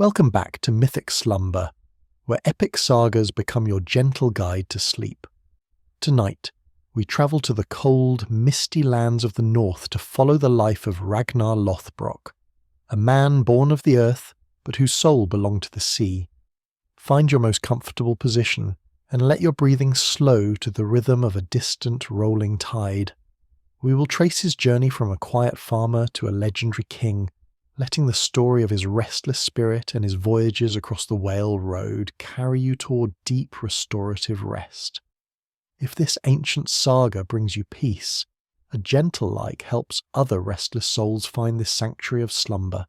Welcome back to Mythic Slumber, where epic sagas become your gentle guide to sleep. Tonight, we travel to the cold, misty lands of the north to follow the life of Ragnar Lothbrok, a man born of the earth, but whose soul belonged to the sea. Find your most comfortable position, and let your breathing slow to the rhythm of a distant rolling tide. We will trace his journey from a quiet farmer to a legendary king, letting the story of his restless spirit and his voyages across the Whale Road carry you toward deep restorative rest. If this ancient saga brings you peace, a gentle light helps other restless souls find this sanctuary of slumber.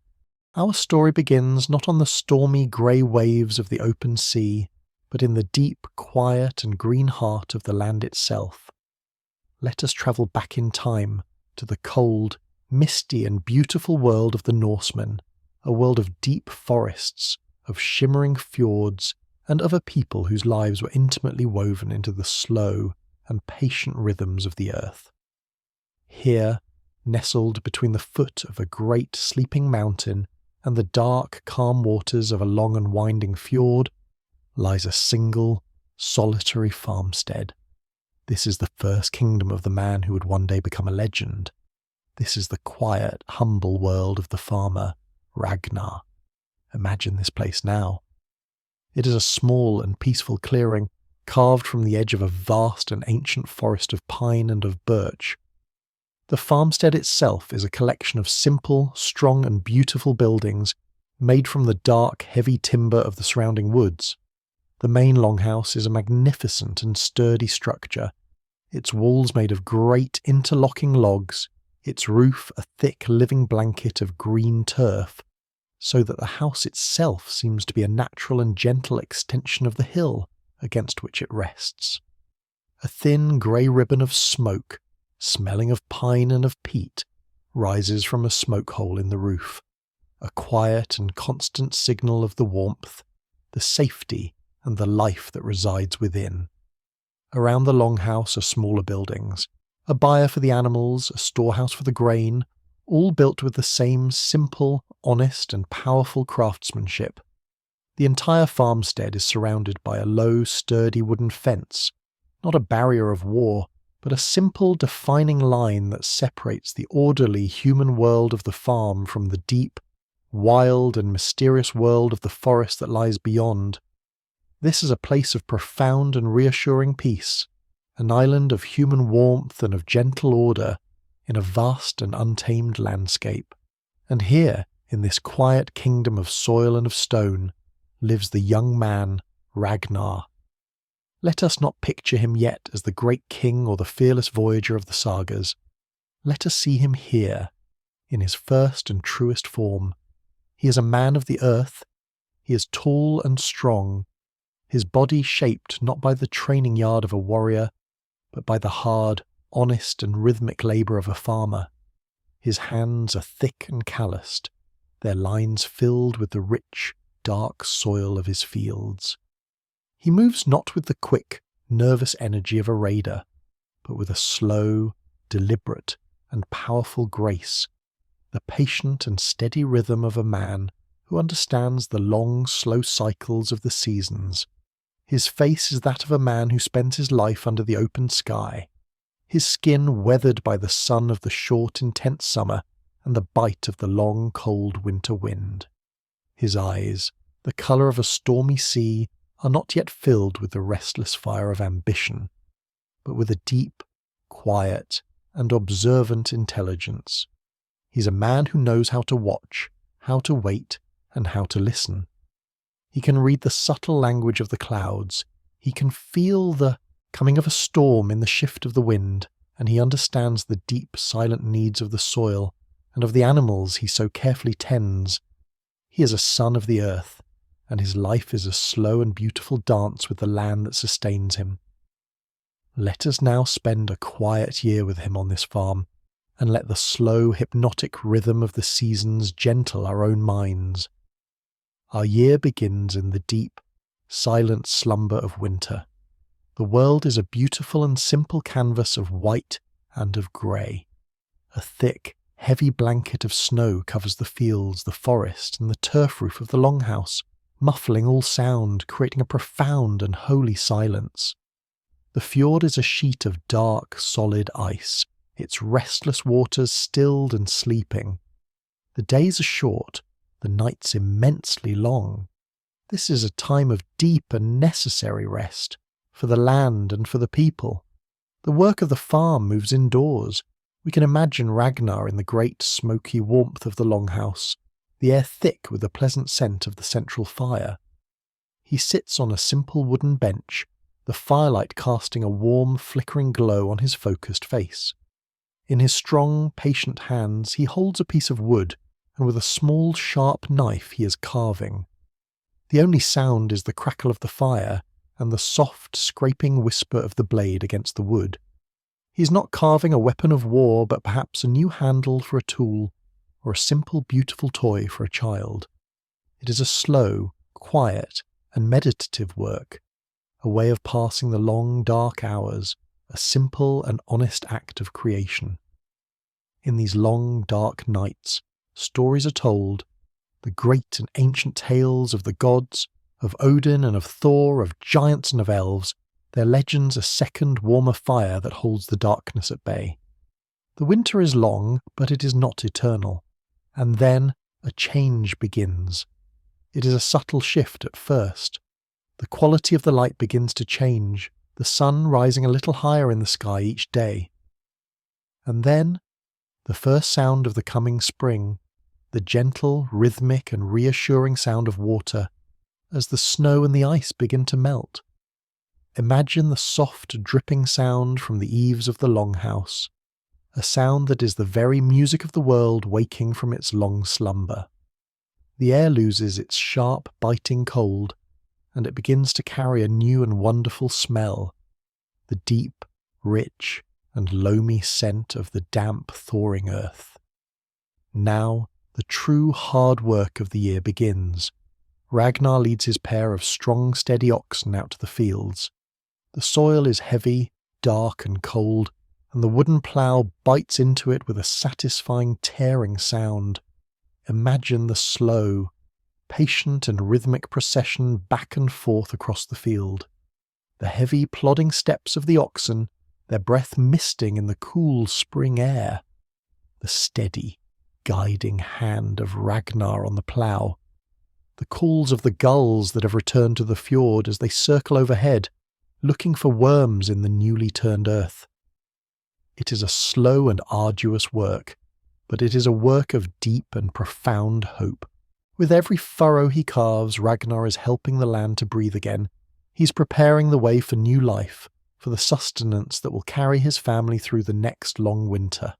Our story begins not on the stormy grey waves of the open sea, but in the deep, quiet and green heart of the land itself. Let us travel back in time to the cold, misty and beautiful world of the Norsemen, a world of deep forests, of shimmering fjords, and of a people whose lives were intimately woven into the slow and patient rhythms of the earth. Here, nestled between the foot of a great sleeping mountain and the dark, calm waters of a long and winding fjord, lies a single, solitary farmstead. This is the first kingdom of the man who would one day become a legend. This is the quiet, humble world of the farmer, Ragnar. Imagine this place now. It is a small and peaceful clearing, carved from the edge of a vast and ancient forest of pine and of birch. The farmstead itself is a collection of simple, strong and beautiful buildings, made from the dark, heavy timber of the surrounding woods. The main longhouse is a magnificent and sturdy structure, its walls made of great interlocking logs, its roof a thick living blanket of green turf, so that the house itself seems to be a natural and gentle extension of the hill against which it rests. A thin grey ribbon of smoke, smelling of pine and of peat, rises from a smoke hole in the roof, a quiet and constant signal of the warmth, the safety and the life that resides within. Around the longhouse are smaller buildings, a byre for the animals, a storehouse for the grain, all built with the same simple, honest and powerful craftsmanship. The entire farmstead is surrounded by a low, sturdy wooden fence, not a barrier of war, but a simple defining line that separates the orderly human world of the farm from the deep, wild and mysterious world of the forest that lies beyond. This is a place of profound and reassuring peace, an island of human warmth and of gentle order in a vast and untamed landscape. And here, in this quiet kingdom of soil and of stone, lives the young man, Ragnar. Let us not picture him yet as the great king or the fearless voyager of the sagas. Let us see him here, in his first and truest form. He is a man of the earth. He is tall and strong, his body shaped not by the training yard of a warrior, but by the hard, honest and rhythmic labour of a farmer. His hands are thick and calloused, their lines filled with the rich, dark soil of his fields. He moves not with the quick, nervous energy of a raider, but with a slow, deliberate and powerful grace, the patient and steady rhythm of a man who understands the long, slow cycles of the seasons. His face is that of a man who spends his life under the open sky, his skin weathered by the sun of the short, intense summer and the bite of the long, cold winter wind. His eyes, the colour of a stormy sea, are not yet filled with the restless fire of ambition, but with a deep, quiet, and observant intelligence. He's a man who knows how to watch, how to wait, and how to listen. He can read the subtle language of the clouds. He can feel the coming of a storm in the shift of the wind, and he understands the deep, silent needs of the soil and of the animals he so carefully tends. He is a son of the earth, and his life is a slow and beautiful dance with the land that sustains him. Let us now spend a quiet year with him on this farm, and let the slow, hypnotic rhythm of the seasons gentle our own minds. Our year begins in the deep, silent slumber of winter. The world is a beautiful and simple canvas of white and of grey. A thick, heavy blanket of snow covers the fields, the forest, and the turf roof of the longhouse, muffling all sound, creating a profound and holy silence. The fjord is a sheet of dark, solid ice, its restless waters stilled and sleeping. The days are short, the nights immensely long. This is a time of deep and necessary rest, for the land and for the people. The work of the farm moves indoors. We can imagine Ragnar in the great smoky warmth of the longhouse, the air thick with the pleasant scent of the central fire. He sits on a simple wooden bench, the firelight casting a warm, flickering glow on his focused face. In his strong, patient hands he holds a piece of wood, and with a small, sharp knife he is carving. The only sound is the crackle of the fire and the soft, scraping whisper of the blade against the wood. He is not carving a weapon of war, but perhaps a new handle for a tool, or a simple, beautiful toy for a child. It is a slow, quiet, and meditative work, a way of passing the long, dark hours, a simple and honest act of creation. In these long, dark nights, stories are told, the great and ancient tales of the gods, of Odin and of Thor, of giants and of elves, their legends a second, warmer fire that holds the darkness at bay. The winter is long, but it is not eternal, and then a change begins. It is a subtle shift at first. The quality of the light begins to change, the sun rising a little higher in the sky each day. And then, the first sound of the coming spring, the gentle, rhythmic and reassuring sound of water, as the snow and the ice begin to melt. Imagine the soft, dripping sound from the eaves of the longhouse, a sound that is the very music of the world waking from its long slumber. The air loses its sharp, biting cold, and it begins to carry a new and wonderful smell, the deep, rich, and loamy scent of the damp, thawing earth. Now, the true hard work of the year begins. Ragnar leads his pair of strong, steady oxen out to the fields. The soil is heavy, dark, and cold, and the wooden plough bites into it with a satisfying, tearing sound. Imagine the slow, patient and rhythmic procession back and forth across the field. The heavy, plodding steps of the oxen, their breath misting in the cool spring air. The steady, guiding hand of Ragnar on the plough. The calls of the gulls that have returned to the fjord as they circle overhead, looking for worms in the newly turned earth. It is a slow and arduous work, but it is a work of deep and profound hope. With every furrow he carves, Ragnar is helping the land to breathe again. He's preparing the way for new life, for the sustenance that will carry his family through the next long winter.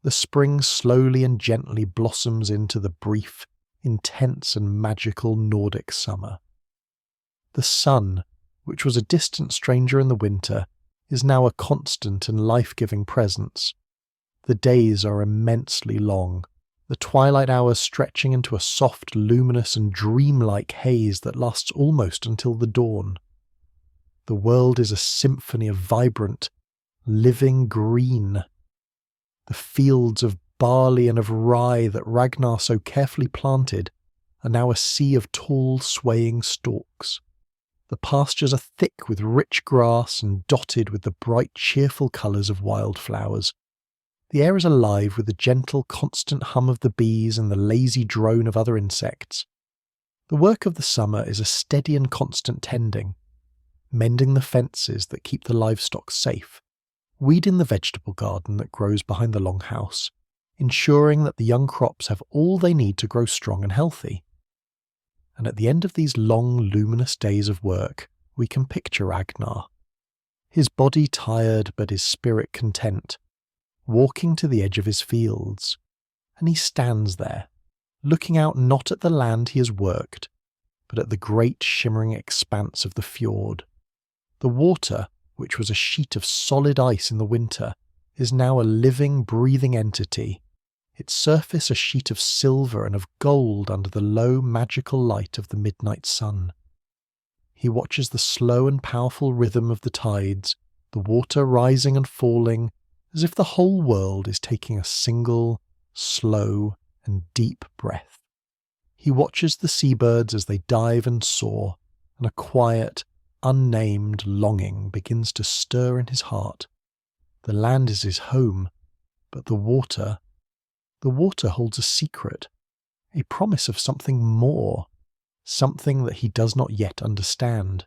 The spring slowly and gently blossoms into the brief, intense and magical Nordic summer. The sun, which was a distant stranger in the winter, is now a constant and life-giving presence. The days are immensely long, the twilight hours stretching into a soft, luminous and dreamlike haze that lasts almost until the dawn. The world is a symphony of vibrant, living green. The fields of barley and of rye that Ragnar so carefully planted are now a sea of tall, swaying stalks. The pastures are thick with rich grass and dotted with the bright, cheerful colours of wildflowers. The air is alive with the gentle, constant hum of the bees and the lazy drone of other insects. The work of the summer is a steady and constant tending, mending the fences that keep the livestock safe, weeding the vegetable garden that grows behind the longhouse, ensuring that the young crops have all they need to grow strong and healthy. And at the end of these long, luminous days of work, we can picture Ragnar, his body tired but his spirit content, walking to the edge of his fields, and he stands there, looking out not at the land he has worked, but at the great shimmering expanse of the fjord. The water, which was a sheet of solid ice in the winter, is now a living, breathing entity, its surface a sheet of silver and of gold under the low, magical light of the midnight sun. He watches the slow and powerful rhythm of the tides, the water rising and falling, as if the whole world is taking a single, slow and deep breath. He watches the seabirds as they dive and soar, and a quiet, unnamed longing begins to stir in his heart. The land is his home, but the water holds a secret, a promise of something more, something that he does not yet understand.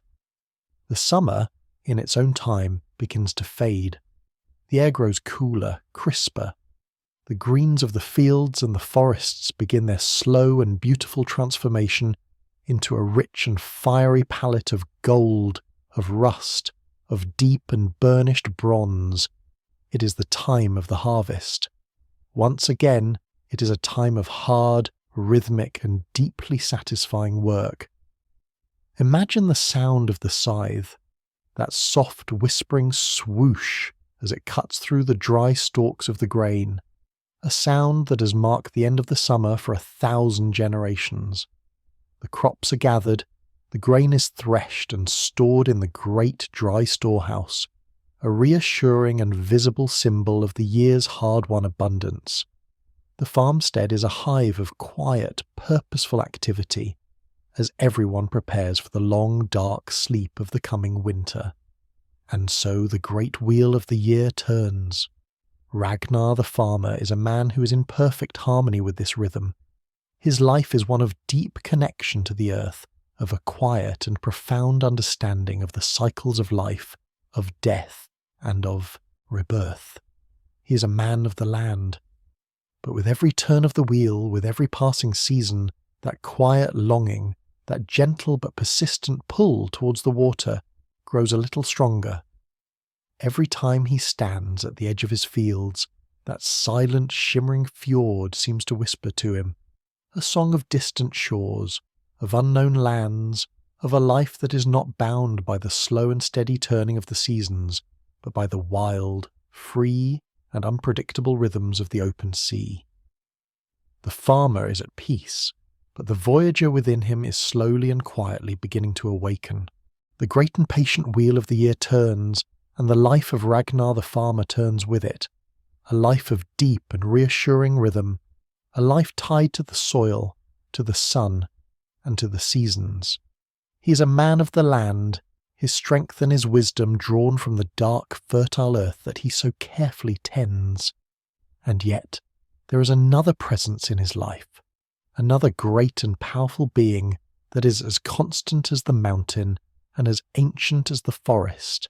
The summer, in its own time, begins to fade. The air grows cooler, crisper. The greens of the fields and the forests begin their slow and beautiful transformation into a rich and fiery palette of gold, of rust, of deep and burnished bronze. It is the time of the harvest. Once again, it is a time of hard, rhythmic and deeply satisfying work. Imagine the sound of the scythe, that soft whispering swoosh as it cuts through the dry stalks of the grain, a sound that has marked the end of the summer for 1,000 generations. The crops are gathered, the grain is threshed and stored in the great dry storehouse, a reassuring and visible symbol of the year's hard-won abundance. The farmstead is a hive of quiet, purposeful activity, as everyone prepares for the long, dark sleep of the coming winter. And so the great wheel of the year turns. Ragnar the farmer is a man who is in perfect harmony with this rhythm. His life is one of deep connection to the earth, of a quiet and profound understanding of the cycles of life, of death, and of rebirth. He is a man of the land. But with every turn of the wheel, with every passing season, that quiet longing, that gentle but persistent pull towards the water, grows a little stronger. Every time he stands at the edge of his fields, that silent, shimmering fjord seems to whisper to him, a song of distant shores, of unknown lands, of a life that is not bound by the slow and steady turning of the seasons, but by the wild, free, and unpredictable rhythms of the open sea. The farmer is at peace, but the voyager within him is slowly and quietly beginning to awaken. The great and patient wheel of the year turns, and the life of Ragnar the farmer turns with it, a life of deep and reassuring rhythm, a life tied to the soil, to the sun, and to the seasons. He is a man of the land, his strength and his wisdom drawn from the dark, fertile earth that he so carefully tends. And yet, there is another presence in his life, another great and powerful being that is as constant as the mountain and as ancient as the forest.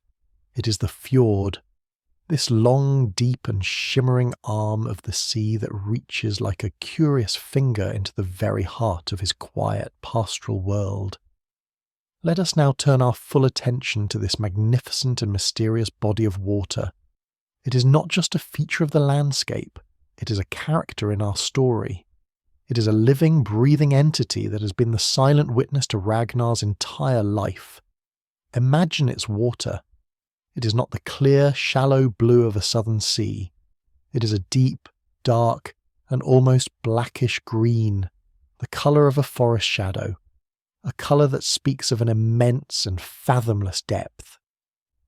It is the fjord, this long, deep and shimmering arm of the sea that reaches like a curious finger into the very heart of his quiet, pastoral world. Let us now turn our full attention to this magnificent and mysterious body of water. It is not just a feature of the landscape, it is a character in our story. It is a living, breathing entity that has been the silent witness to Ragnar's entire life. Imagine its water. It is not the clear, shallow blue of a southern sea. It is a deep, dark, and almost blackish green, the colour of a forest shadow, a colour that speaks of an immense and fathomless depth.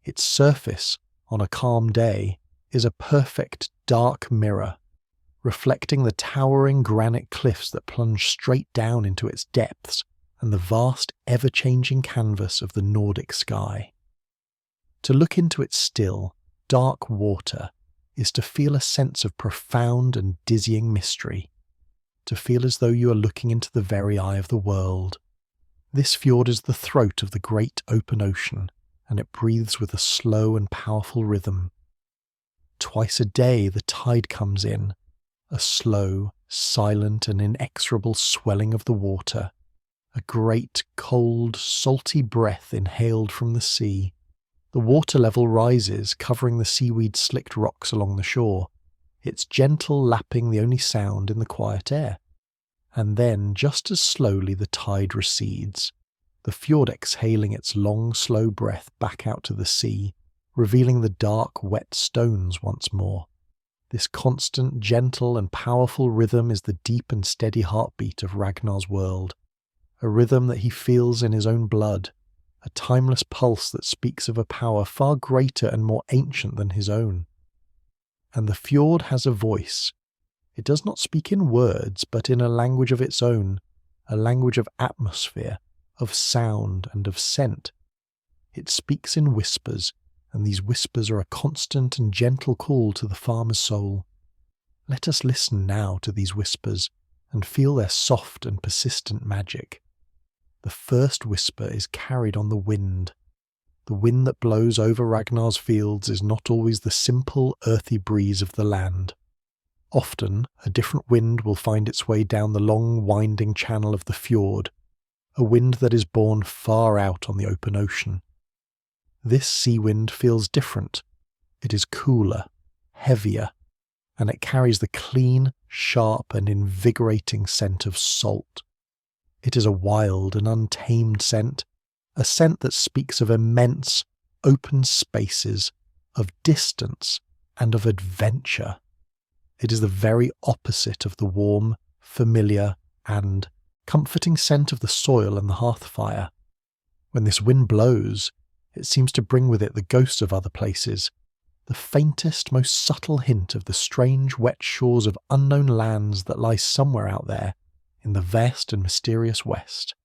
Its surface, on a calm day, is a perfect dark mirror, reflecting the towering granite cliffs that plunge straight down into its depths and the vast, ever-changing canvas of the Nordic sky. To look into its still, dark water is to feel a sense of profound and dizzying mystery, to feel as though you are looking into the very eye of the world. This fjord is the throat of the great open ocean, and it breathes with a slow and powerful rhythm. Twice a day the tide comes in, a slow, silent and inexorable swelling of the water, a great, cold, salty breath inhaled from the sea. The water level rises, covering the seaweed-slicked rocks along the shore, its gentle lapping the only sound in the quiet air. And then, just as slowly the tide recedes, the fjord exhaling its long, slow breath back out to the sea, revealing the dark, wet stones once more. This constant, gentle and powerful rhythm is the deep and steady heartbeat of Ragnar's world, a rhythm that he feels in his own blood, a timeless pulse that speaks of a power far greater and more ancient than his own. and the fjord has a voice. It does not speak in words, but in a language of its own, a language of atmosphere, of sound, and of scent. It speaks in whispers, and these whispers are a constant and gentle call to the farmer's soul. Let us listen now to these whispers and feel their soft and persistent magic. The first whisper is carried on the wind. The wind that blows over Ragnar's fields is not always the simple, earthy breeze of the land. Often, a different wind will find its way down the long, winding channel of the fjord, a wind that is born far out on the open ocean. This sea wind feels different. It is cooler, heavier, and it carries the clean, sharp, and invigorating scent of salt. It is a wild and untamed scent, a scent that speaks of immense, open spaces, of distance, and of adventure. It is the very opposite of the warm, familiar, and comforting scent of the soil and the hearth fire. When this wind blows, it seems to bring with it the ghosts of other places, the faintest, most subtle hint of the strange, wet shores of unknown lands that lie somewhere out there in the vast and mysterious west.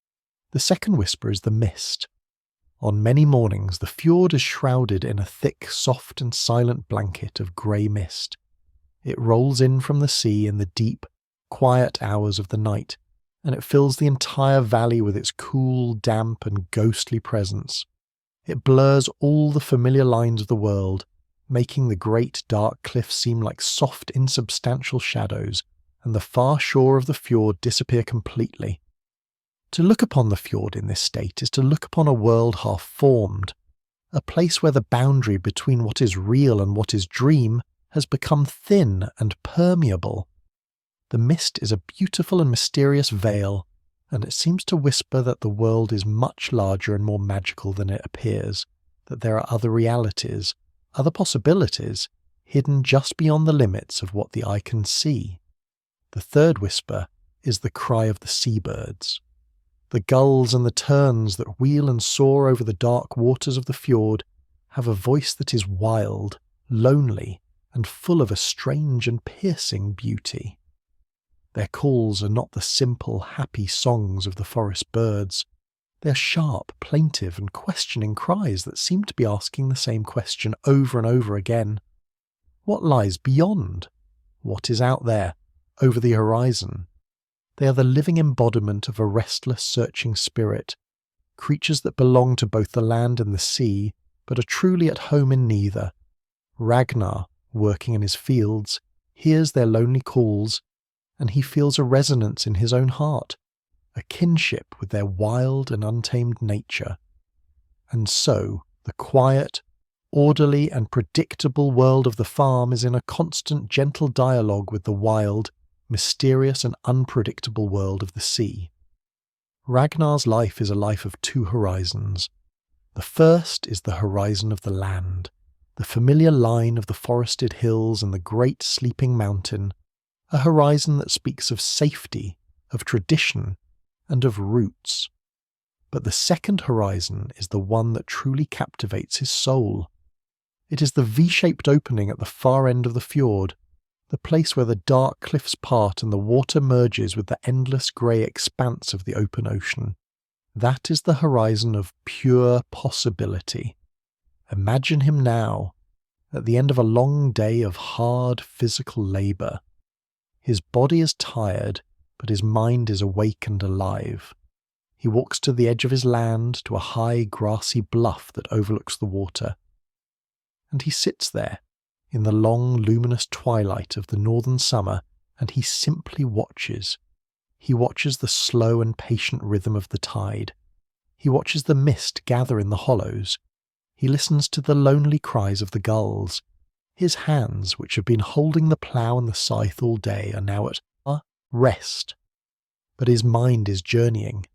The second whisper is the mist. On many mornings, the fjord is shrouded in a thick, soft and silent blanket of grey mist. It rolls in from the sea in the deep, quiet hours of the night, and it fills the entire valley with its cool, damp and ghostly presence. It blurs all the familiar lines of the world, making the great dark cliffs seem like soft, insubstantial shadows, and the far shore of the fjord disappear completely. To look upon the fjord in this state is to look upon a world half-formed, a place where the boundary between what is real and what is dream has become thin and permeable. The mist is a beautiful and mysterious veil, and it seems to whisper that the world is much larger and more magical than it appears, that there are other realities, other possibilities, hidden just beyond the limits of what the eye can see. The third whisper is the cry of the seabirds. The gulls and the terns that wheel and soar over the dark waters of the fjord have a voice that is wild, lonely, and full of a strange and piercing beauty. Their calls are not the simple, happy songs of the forest birds. They are sharp, plaintive, and questioning cries that seem to be asking the same question over and over again. What lies beyond? What is out there, over the horizon? They are the living embodiment of a restless, searching spirit, creatures that belong to both the land and the sea, but are truly at home in neither. Ragnar, working in his fields, hears their lonely calls, and he feels a resonance in his own heart, a kinship with their wild and untamed nature. And so, the quiet, orderly and predictable world of the farm is in a constant gentle dialogue with the wild, mysterious and unpredictable world of the sea. Ragnar's life is a life of two horizons. The first is the horizon of the land, the familiar line of the forested hills and the great sleeping mountain, a horizon that speaks of safety, of tradition, and of roots. But the second horizon is the one that truly captivates his soul. It is the V-shaped opening at the far end of the fjord, the place where the dark cliffs part and the water merges with the endless grey expanse of the open ocean. That is the horizon of pure possibility. Imagine him now, at the end of a long day of hard physical labour. His body is tired, but his mind is awake and alive. He walks to the edge of his land, to a high grassy bluff that overlooks the water. And he sits there, in the long luminous twilight of the northern summer, and he simply watches. He watches the slow and patient rhythm of the tide. He watches the mist gather in the hollows. He listens to the lonely cries of the gulls. His hands, which have been holding the plough and the scythe all day, are now at rest. But his mind is journeying.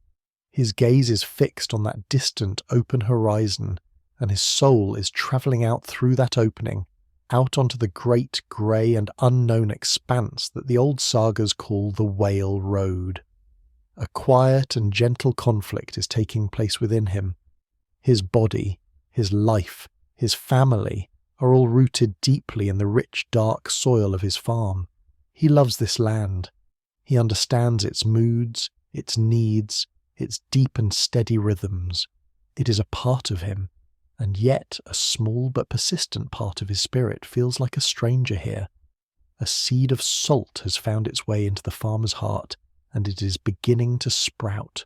His gaze is fixed on that distant open horizon, and his soul is travelling out through that opening, out onto the great grey and unknown expanse that the old sagas call the Whale Road. A quiet and gentle conflict is taking place within him. His body, his life, his family, are all rooted deeply in the rich, dark soil of his farm. He loves this land. He understands its moods, its needs, its deep and steady rhythms. It is a part of him, and yet a small but persistent part of his spirit feels like a stranger here. A seed of salt has found its way into the farmer's heart, and it is beginning to sprout.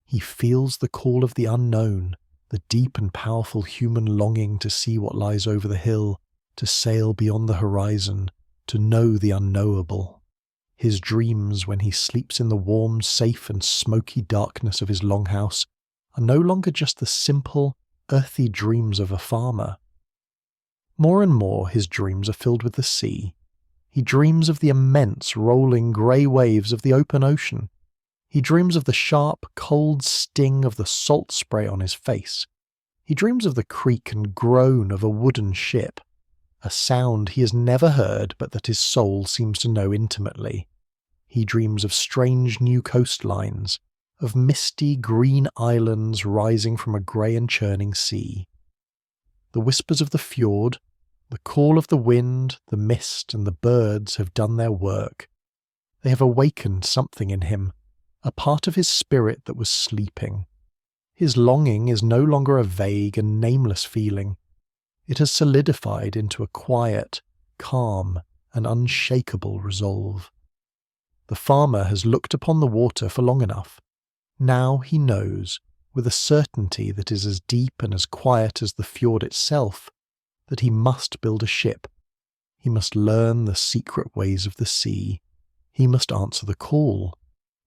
He feels the call of the unknown, the deep and powerful human longing to see what lies over the hill, to sail beyond the horizon, to know the unknowable. His dreams, when he sleeps in the warm, safe and smoky darkness of his longhouse, are no longer just the simple, earthy dreams of a farmer. More and more his dreams are filled with the sea. He dreams of the immense, rolling grey waves of the open ocean. He dreams of the sharp, cold sting of the salt spray on his face. He dreams of the creak and groan of a wooden ship, a sound he has never heard but that his soul seems to know intimately. He dreams of strange new coastlines, of misty green islands rising from a grey and churning sea. The whispers of the fjord, the call of the wind, the mist and the birds have done their work. They have awakened something in him, a part of his spirit that was sleeping. His longing is no longer a vague and nameless feeling. It has solidified into a quiet, calm, and unshakable resolve. The farmer has looked upon the water for long enough. Now he knows, with a certainty that is as deep and as quiet as the fjord itself, that he must build a ship. He must learn the secret ways of the sea. He must answer the call.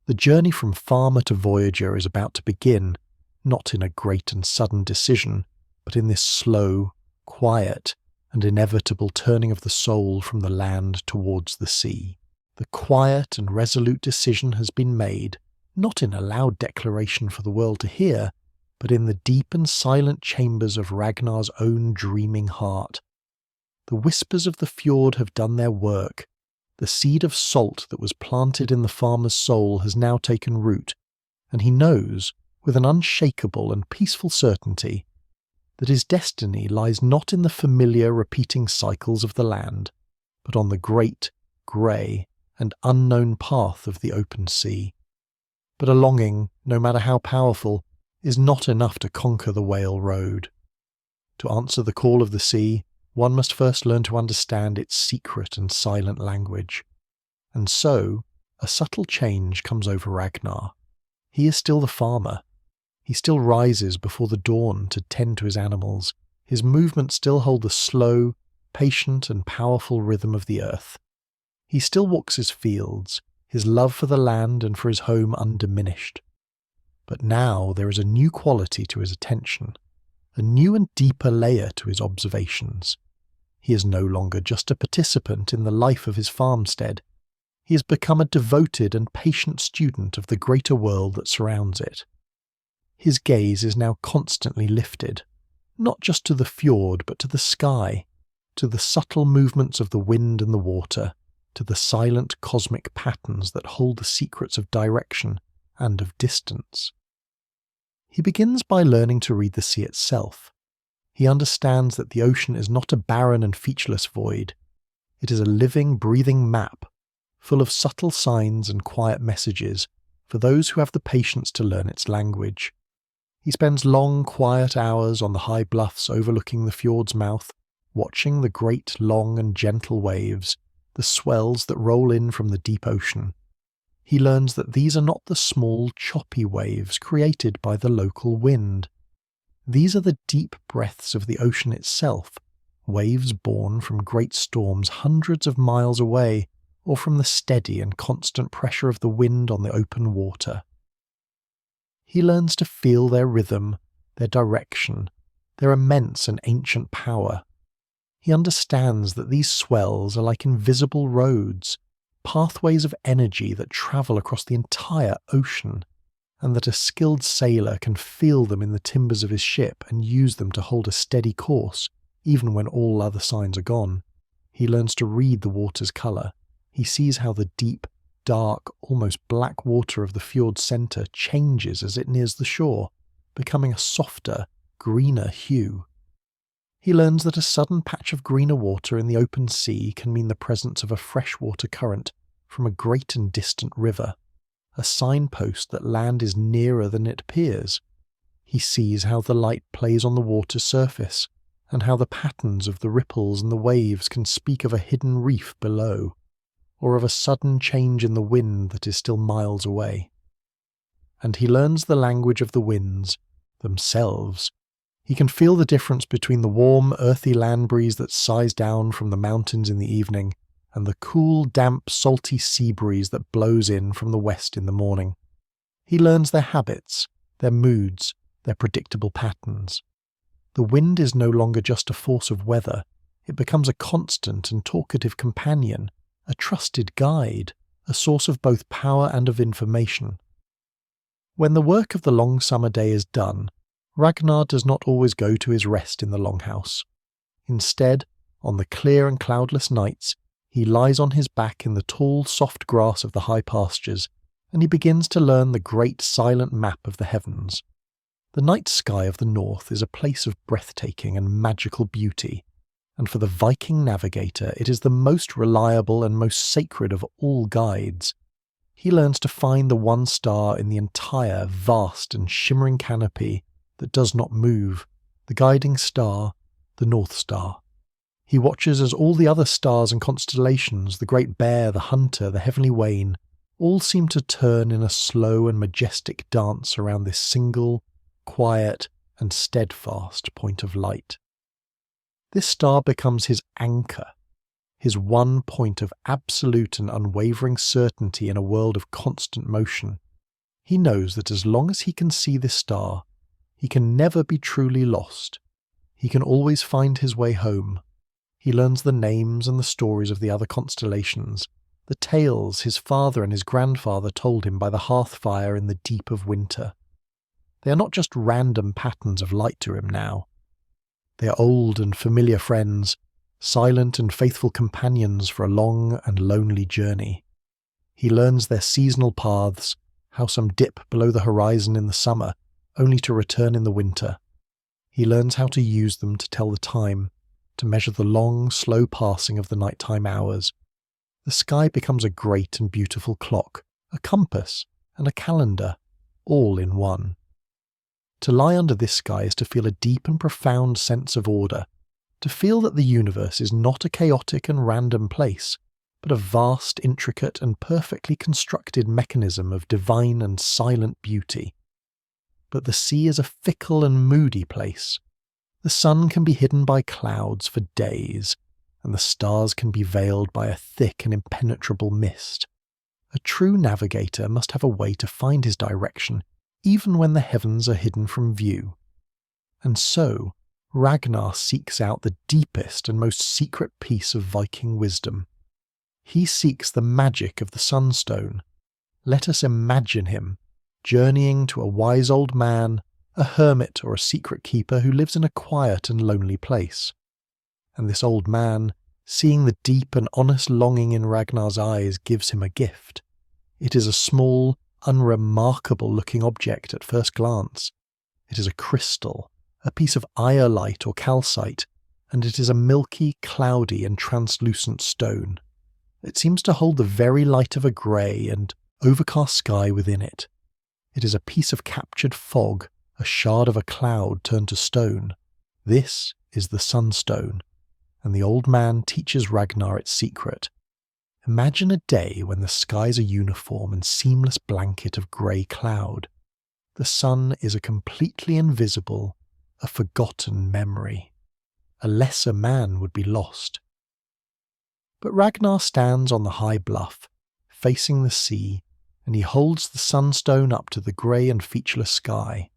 The journey from farmer to voyager is about to begin, not in a great and sudden decision, but in this slow, quiet, and inevitable turning of the soul from the land towards the sea. The quiet and resolute decision has been made, not in a loud declaration for the world to hear, but in the deep and silent chambers of Ragnar's own dreaming heart. The whispers of the fjord have done their work. The seed of salt that was planted in the farmer's soul has now taken root, and he knows, with an unshakable and peaceful certainty, that his destiny lies not in the familiar repeating cycles of the land, but on the great, grey, and unknown path of the open sea. But a longing, no matter how powerful, is not enough to conquer the whale road. To answer the call of the sea, one must first learn to understand its secret and silent language. And so, a subtle change comes over Ragnar. He is still the farmer. He still rises before the dawn to tend to his animals. His movements still hold the slow, patient and powerful rhythm of the earth. He still walks his fields, his love for the land and for his home undiminished. But now there is a new quality to his attention, a new and deeper layer to his observations. He is no longer just a participant in the life of his farmstead. He has become a devoted and patient student of the greater world that surrounds it. His gaze is now constantly lifted, not just to the fjord but to the sky, to the subtle movements of the wind and the water, to the silent cosmic patterns that hold the secrets of direction and of distance. He begins by learning to read the sea itself. He understands that the ocean is not a barren and featureless void. It is a living, breathing map, full of subtle signs and quiet messages for those who have the patience to learn its language. He spends long, quiet hours on the high bluffs overlooking the fjord's mouth, watching the great, long and gentle waves, the swells that roll in from the deep ocean. He learns that these are not the small, choppy waves created by the local wind. These are the deep breaths of the ocean itself, waves born from great storms hundreds of miles away, or from the steady and constant pressure of the wind on the open water. He learns to feel their rhythm, their direction, their immense and ancient power. He understands that these swells are like invisible roads, pathways of energy that travel across the entire ocean, and that a skilled sailor can feel them in the timbers of his ship and use them to hold a steady course, even when all other signs are gone. He learns to read the water's colour. He sees how the deep, dark, almost black water of the fjord's centre changes as it nears the shore, becoming a softer, greener hue. He learns that a sudden patch of greener water in the open sea can mean the presence of a freshwater current from a great and distant river, a signpost that land is nearer than it appears. He sees how the light plays on the water's surface, and how the patterns of the ripples and the waves can speak of a hidden reef below, or of a sudden change in the wind that is still miles away. And he learns the language of the winds themselves. He can feel the difference between the warm, earthy land breeze that sighs down from the mountains in the evening and the cool, damp, salty sea breeze that blows in from the west in the morning. He learns their habits, their moods, their predictable patterns. The wind is no longer just a force of weather. It becomes a constant and talkative companion, a trusted guide, a source of both power and of information. When the work of the long summer day is done, Ragnar does not always go to his rest in the longhouse. Instead, on the clear and cloudless nights, he lies on his back in the tall, soft grass of the high pastures, and he begins to learn the great silent map of the heavens. The night sky of the north is a place of breathtaking and magical beauty, and for the Viking navigator it is the most reliable and most sacred of all guides. He learns to find the one star in the entire vast and shimmering canopy that does not move, the guiding star, the North Star. He watches as all the other stars and constellations, the Great Bear, the Hunter, the Heavenly Wain, all seem to turn in a slow and majestic dance around this single, quiet and steadfast point of light. This star becomes his anchor, his one point of absolute and unwavering certainty in a world of constant motion. He knows that as long as he can see this star, he can never be truly lost. He can always find his way home. He learns the names and the stories of the other constellations, the tales his father and his grandfather told him by the hearth fire in the deep of winter. They are not just random patterns of light to him now. They are old and familiar friends, silent and faithful companions for a long and lonely journey. He learns their seasonal paths, how some dip below the horizon in the summer, only to return in the winter. He learns how to use them to tell the time, to measure the long, slow passing of the nighttime hours. The sky becomes a great and beautiful clock, a compass, and a calendar, all in one. To lie under this sky is to feel a deep and profound sense of order, to feel that the universe is not a chaotic and random place, but a vast, intricate, and perfectly constructed mechanism of divine and silent beauty. But the sea is a fickle and moody place. The sun can be hidden by clouds for days, and the stars can be veiled by a thick and impenetrable mist. A true navigator must have a way to find his direction, even when the heavens are hidden from view. And so, Ragnar seeks out the deepest and most secret piece of Viking wisdom. He seeks the magic of the Sunstone. Let us imagine him, journeying to a wise old man, a hermit or a secret keeper who lives in a quiet and lonely place. And this old man, seeing the deep and honest longing in Ragnar's eyes, gives him a gift. It is a small, unremarkable-looking object at first glance. It is a crystal, a piece of iolite or calcite, and it is a milky, cloudy and translucent stone. It seems to hold the very light of a grey and overcast sky within it. It is a piece of captured fog, a shard of a cloud turned to stone. This is the Sunstone, and the old man teaches Ragnar its secret. Imagine a day when the skies are uniform and seamless blanket of grey cloud. The sun is a completely invisible, a forgotten memory. A lesser man would be lost. But Ragnar stands on the high bluff, facing the sea, and he holds the Sunstone up to the grey and featureless sky.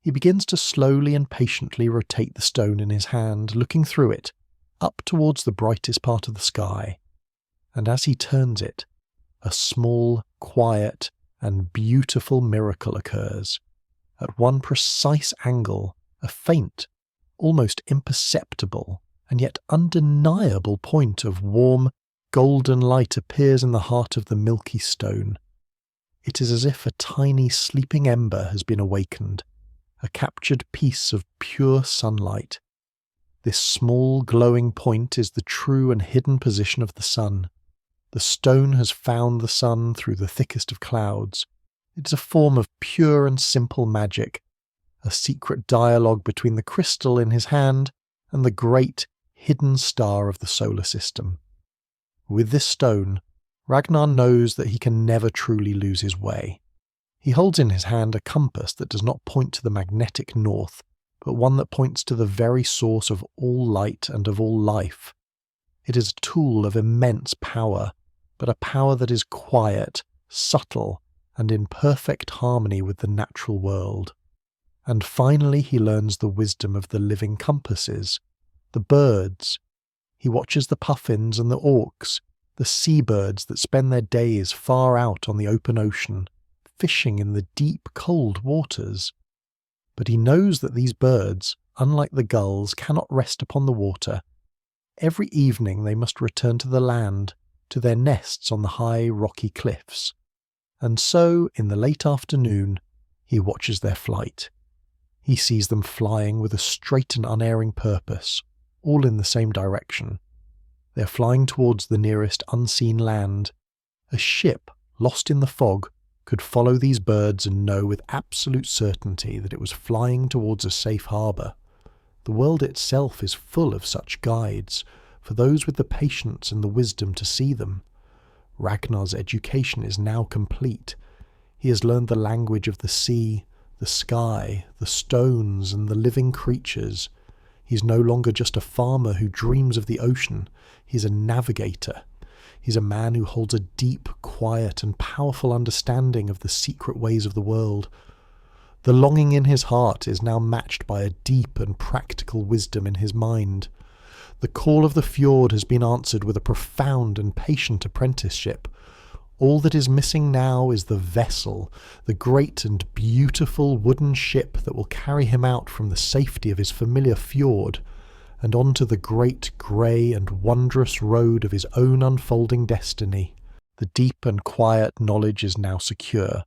He begins to slowly and patiently rotate the stone in his hand, looking through it, up towards the brightest part of the sky. And as he turns it, a small, quiet, and beautiful miracle occurs. At one precise angle, a faint, almost imperceptible, and yet undeniable point of warm, golden light appears in the heart of the milky stone. It is as if a tiny sleeping ember has been awakened, a captured piece of pure sunlight. This small glowing point is the true and hidden position of the sun. The stone has found the sun through the thickest of clouds. It is a form of pure and simple magic, a secret dialogue between the crystal in his hand and the great, hidden star of the solar system. With this stone, Ragnar knows that he can never truly lose his way. He holds in his hand a compass that does not point to the magnetic north, but one that points to the very source of all light and of all life. It is a tool of immense power, but a power that is quiet, subtle, and in perfect harmony with the natural world. And finally he learns the wisdom of the living compasses, the birds. He watches the puffins and the auks, the seabirds that spend their days far out on the open ocean, fishing in the deep, cold waters. But he knows that these birds, unlike the gulls, cannot rest upon the water. Every evening they must return to the land, to their nests on the high, rocky cliffs. And so, in the late afternoon, he watches their flight. He sees them flying with a straight and unerring purpose, all in the same direction. They are flying towards the nearest unseen land. A ship, lost in the fog, could follow these birds and know with absolute certainty that it was flying towards a safe harbour. The world itself is full of such guides, for those with the patience and the wisdom to see them. Ragnar's education is now complete. He has learned the language of the sea, the sky, the stones, and the living creatures. He is no longer just a farmer who dreams of the ocean. He is a navigator. He is a man who holds a deep, quiet, and powerful understanding of the secret ways of the world. The longing in his heart is now matched by a deep and practical wisdom in his mind. The call of the fjord has been answered with a profound and patient apprenticeship. All that is missing now is the vessel, the great and beautiful wooden ship that will carry him out from the safety of his familiar fjord and onto the great grey and wondrous road of his own unfolding destiny. The deep and quiet knowledge is now secure.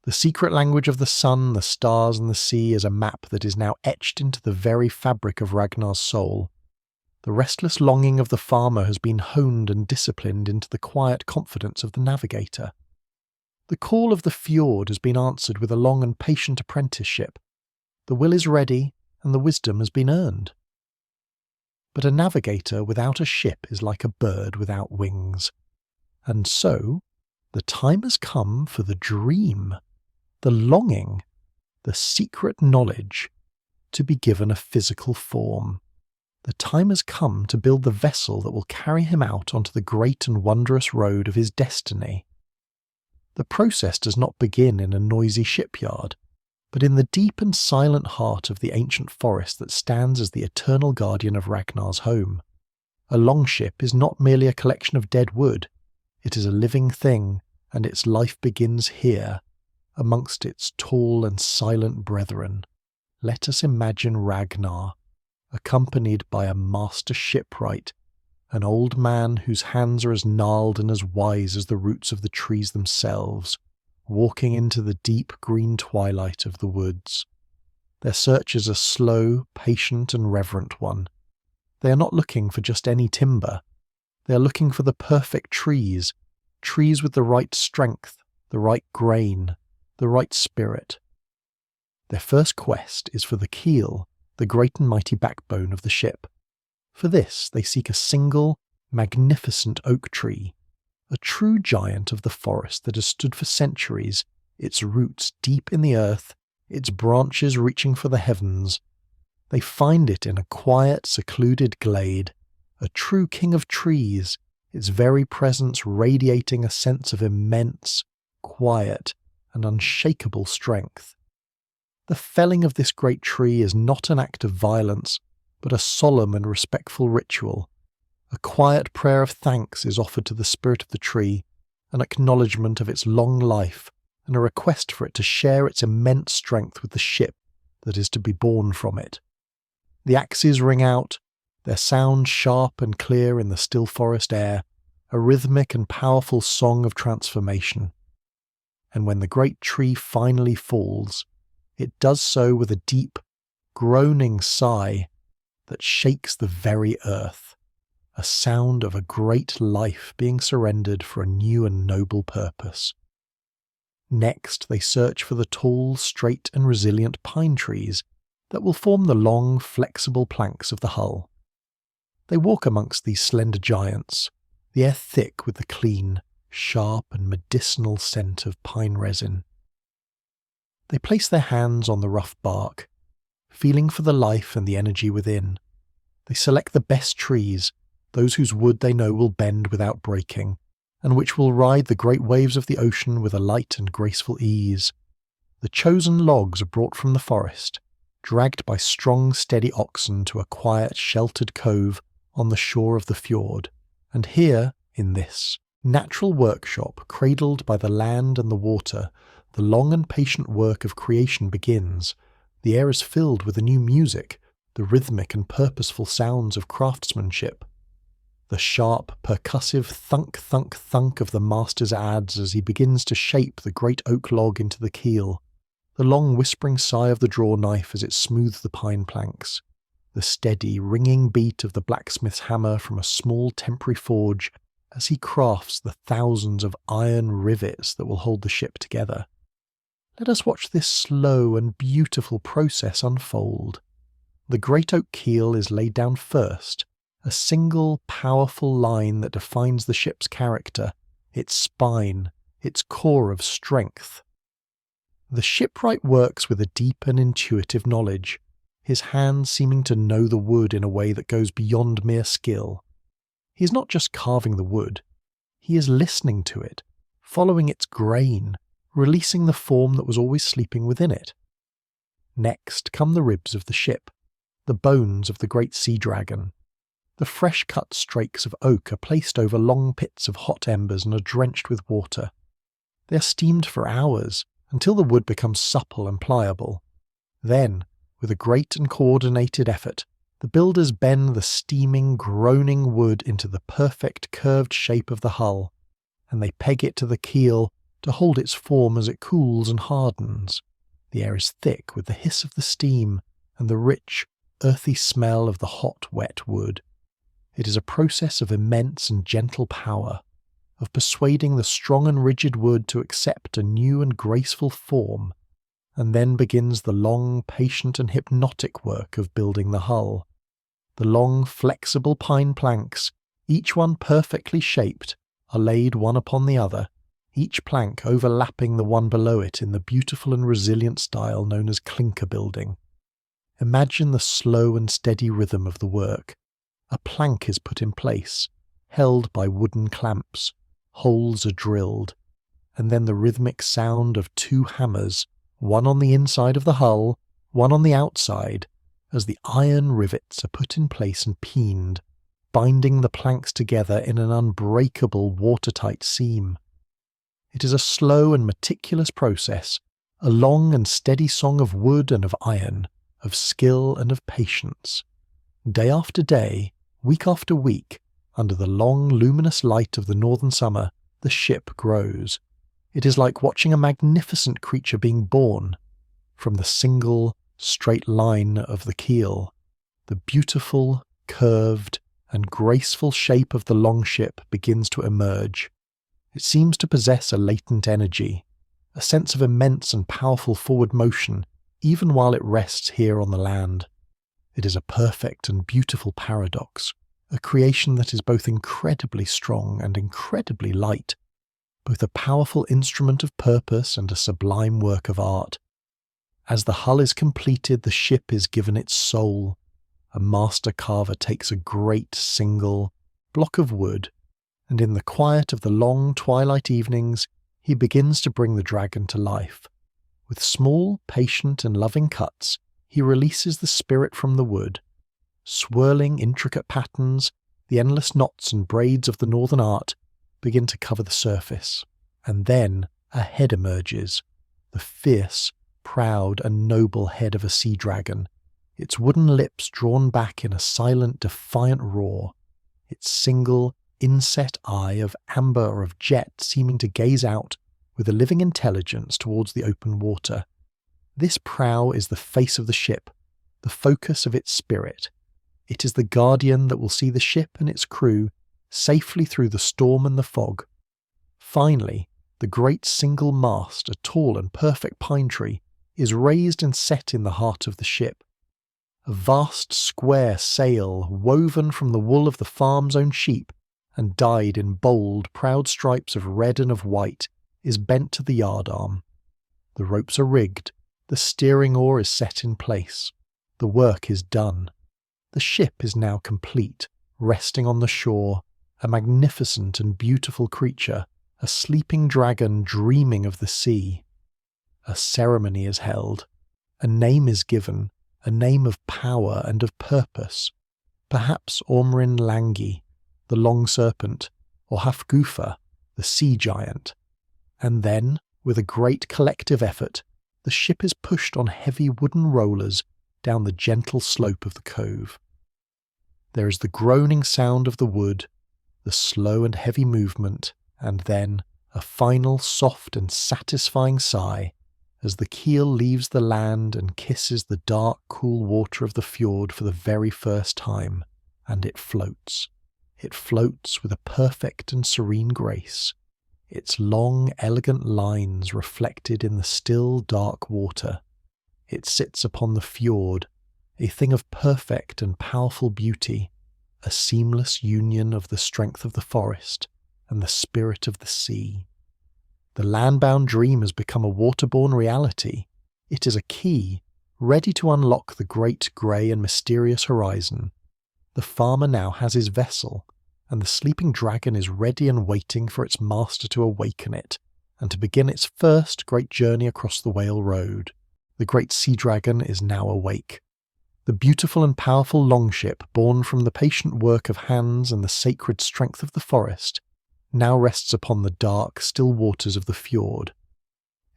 The secret language of the sun, the stars, and the sea is a map that is now etched into the very fabric of Ragnar's soul. The restless longing of the farmer has been honed and disciplined into the quiet confidence of the navigator. The call of the fjord has been answered with a long and patient apprenticeship. The will is ready, and the wisdom has been earned. But a navigator without a ship is like a bird without wings. And so, the time has come for the dream, the longing, the secret knowledge, to be given a physical form. The time has come to build the vessel that will carry him out onto the great and wondrous road of his destiny. The process does not begin in a noisy shipyard, but in the deep and silent heart of the ancient forest that stands as the eternal guardian of Ragnar's home. A longship is not merely a collection of dead wood. It is a living thing, and its life begins here, amongst its tall and silent brethren. Let us imagine Ragnar, accompanied by a master shipwright, an old man whose hands are as gnarled and as wise as the roots of the trees themselves, walking into the deep green twilight of the woods. Their search is a slow, patient, and reverent one. They are not looking for just any timber. They are looking for the perfect trees, trees with the right strength, the right grain, the right spirit. Their first quest is for the keel, the great and mighty backbone of the ship. For this they seek a single, magnificent oak tree, a true giant of the forest that has stood for centuries, its roots deep in the earth, its branches reaching for the heavens. They find it in a quiet, secluded glade, a true king of trees, its very presence radiating a sense of immense, quiet, and unshakable strength. The felling of this great tree is not an act of violence, but a solemn and respectful ritual. A quiet prayer of thanks is offered to the spirit of the tree, an acknowledgement of its long life, and a request for it to share its immense strength with the ship that is to be born from it. The axes ring out, their sound sharp and clear in the still forest air, a rhythmic and powerful song of transformation. And when the great tree finally falls, it does so with a deep, groaning sigh, that shakes the very earth, a sound of a great life being surrendered for a new and noble purpose. Next, they search for the tall, straight and resilient pine trees that will form the long, flexible planks of the hull. They walk amongst these slender giants, the air thick with the clean, sharp and medicinal scent of pine resin. They place their hands on the rough bark, feeling for the life and the energy within. They select the best trees, those whose wood they know will bend without breaking, and which will ride the great waves of the ocean with a light and graceful ease. The chosen logs are brought from the forest, dragged by strong, steady oxen to a quiet, sheltered cove on the shore of the fjord, and here, in this natural workshop cradled by the land and the water, the long and patient work of creation begins. The air is filled with a new music, the rhythmic and purposeful sounds of craftsmanship. The sharp, percussive thunk, thunk, thunk of the master's adze as he begins to shape the great oak log into the keel, the long whispering sigh of the draw knife as it smooths the pine planks, the steady, ringing beat of the blacksmith's hammer from a small temporary forge as he crafts the thousands of iron rivets that will hold the ship together. Let us watch this slow and beautiful process unfold. The great oak keel is laid down first, a single, powerful line that defines the ship's character, its spine, its core of strength. The shipwright works with a deep and intuitive knowledge, his hands seeming to know the wood in a way that goes beyond mere skill. He is not just carving the wood, he is listening to it, following its grain, releasing the form that was always sleeping within it. Next come the ribs of the ship, the bones of the great sea dragon. The fresh-cut strakes of oak are placed over long pits of hot embers and are drenched with water. They are steamed for hours, until the wood becomes supple and pliable. Then, with a great and coordinated effort, the builders bend the steaming, groaning wood into the perfect curved shape of the hull, and they peg it to the keel to hold its form as it cools and hardens. The air is thick with the hiss of the steam and the rich, earthy smell of the hot, wet wood. It is a process of immense and gentle power, of persuading the strong and rigid wood to accept a new and graceful form, and then begins the long, patient and hypnotic work of building the hull. The long, flexible pine planks, each one perfectly shaped, are laid one upon the other, each plank overlapping the one below it in the beautiful and resilient style known as clinker building. Imagine the slow and steady rhythm of the work. A plank is put in place, held by wooden clamps, holes are drilled, and then the rhythmic sound of two hammers, one on the inside of the hull, one on the outside, as the iron rivets are put in place and peened, binding the planks together in an unbreakable watertight seam. It is a slow and meticulous process, a long and steady song of wood and of iron, of skill and of patience. Day after day, week after week, under the long luminous light of the northern summer, the ship grows. It is like watching a magnificent creature being born. From the single, straight line of the keel, the beautiful, curved, and graceful shape of the Longship begins to emerge. It seems to possess a latent energy, a sense of immense and powerful forward motion, even while it rests here on the land. It is a perfect and beautiful paradox, a creation that is both incredibly strong and incredibly light, both a powerful instrument of purpose and a sublime work of art. As the hull is completed, the ship is given its soul. A master carver takes a great single block of wood, and in the quiet of the long twilight evenings, he begins to bring the dragon to life. With small, patient and loving cuts, he releases the spirit from the wood. Swirling, intricate patterns, the endless knots and braids of the northern art, begin to cover the surface, and then a head emerges, the fierce, proud and noble head of a sea dragon, its wooden lips drawn back in a silent, defiant roar, its single, inset eye of amber or of jet seeming to gaze out with a living intelligence towards the open water. This prow is the face of the ship, the focus of its spirit. It is the guardian that will see the ship and its crew safely through the storm and the fog. Finally, the great single mast, a tall and perfect pine tree, is raised and set in the heart of the ship. A vast square sail, woven from the wool of the farm's own sheep and dyed in bold, proud stripes of red and of white, is bent to the yardarm. The ropes are rigged, the steering oar is set in place. The work is done. The ship is now complete, resting on the shore, a magnificent and beautiful creature, a sleeping dragon dreaming of the sea. A ceremony is held. A name is given, a name of power and of purpose. Perhaps Ormrin Langi, the Long Serpent, or Hafgufa, the Sea Giant. And then, with a great collective effort, the ship is pushed on heavy wooden rollers down the gentle slope of the cove. There is the groaning sound of the wood, the slow and heavy movement, and then a final soft and satisfying sigh as the keel leaves the land and kisses the dark, cool water of the fjord for the very first time, and it floats. It floats with a perfect and serene grace, its long, elegant lines reflected in the still, dark water. It sits upon the fjord, a thing of perfect and powerful beauty, a seamless union of the strength of the forest and the spirit of the sea. The land-bound dream has become a waterborne reality. It is a key, ready to unlock the great grey and mysterious horizon. The farmer now has his vessel, and the sleeping dragon is ready and waiting for its master to awaken it, and to begin its first great journey across the Whale Road. The great sea dragon is now awake. The beautiful and powerful Longship, born from the patient work of hands and the sacred strength of the forest, now rests upon the dark, still waters of the fjord.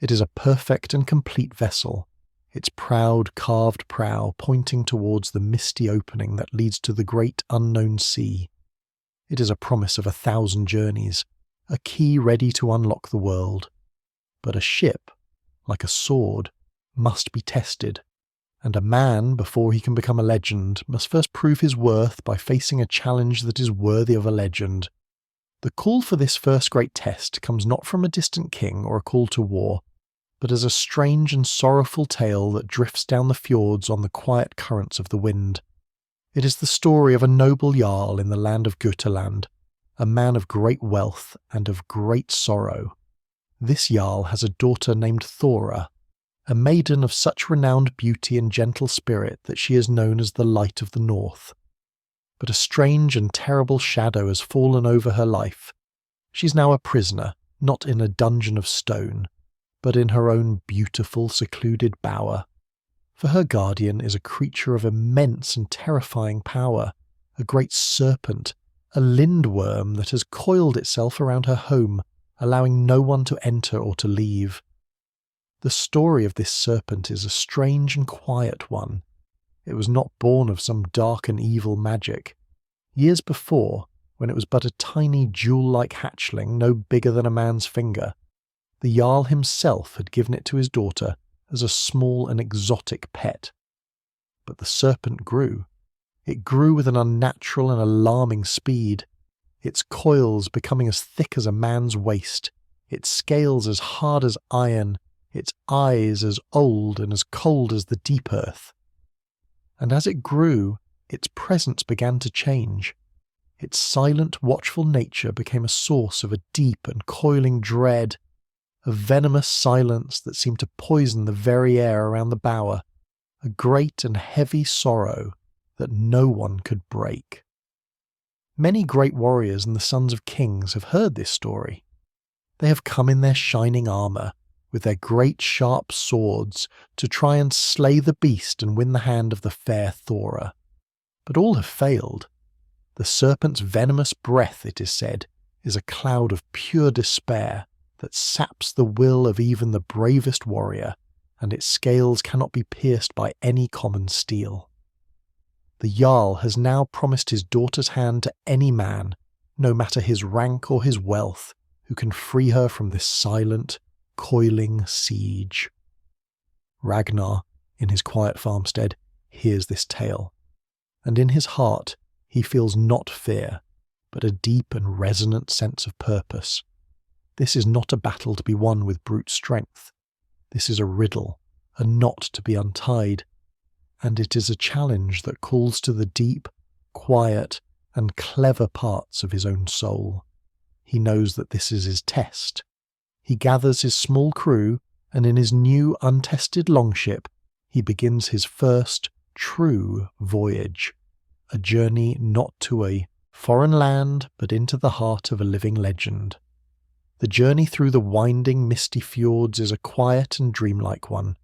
It is a perfect and complete vessel, its proud, carved prow pointing towards the misty opening that leads to the great unknown sea. It is a promise of 1,000 journeys, a key ready to unlock the world. But a ship, like a sword, must be tested, and a man, before he can become a legend, must first prove his worth by facing a challenge that is worthy of a legend. The call for this first great test comes not from a distant king or a call to war, but as a strange and sorrowful tale that drifts down the fjords on the quiet currents of the wind. It is the story of a noble jarl in the land of Götaland, a man of great wealth and of great sorrow. This jarl has a daughter named Thora, a maiden of such renowned beauty and gentle spirit that she is known as the Light of the North. But a strange and terrible shadow has fallen over her life. She's now a prisoner, not in a dungeon of stone, but in her own beautiful, secluded bower. For her guardian is a creature of immense and terrifying power, a great serpent, a lindworm that has coiled itself around her home, allowing no one to enter or to leave. The story of this serpent is a strange and quiet one. It was not born of some dark and evil magic. Years before, when it was but a tiny jewel-like hatchling no bigger than a man's finger, the Jarl himself had given it to his daughter as a small and exotic pet. But the serpent grew. It grew with an unnatural and alarming speed, its coils becoming as thick as a man's waist, its scales as hard as iron, its eyes as old and as cold as the deep earth. And as it grew, its presence began to change. Its silent, watchful nature became a source of a deep and coiling dread, a venomous silence that seemed to poison the very air around the bower, a great and heavy sorrow that no one could break. Many great warriors and the sons of kings have heard this story. They have come in their shining armour, with their great sharp swords, to try and slay the beast and win the hand of the fair Thora. But all have failed. The serpent's venomous breath, it is said, is a cloud of pure despair that saps the will of even the bravest warrior, and its scales cannot be pierced by any common steel. The Jarl has now promised his daughter's hand to any man, no matter his rank or his wealth, who can free her from this silent, coiling siege. Ragnar, in his quiet farmstead, hears this tale, and in his heart he feels not fear, but a deep and resonant sense of purpose. This is not a battle to be won with brute strength. This is a riddle, a knot to be untied, and it is a challenge that calls to the deep, quiet, and clever parts of his own soul. He knows that this is his test. He gathers his small crew, and in his new untested longship, he begins his first true voyage, a journey not to a foreign land, but into the heart of a living legend. The journey through the winding, misty fjords is a quiet and dreamlike one.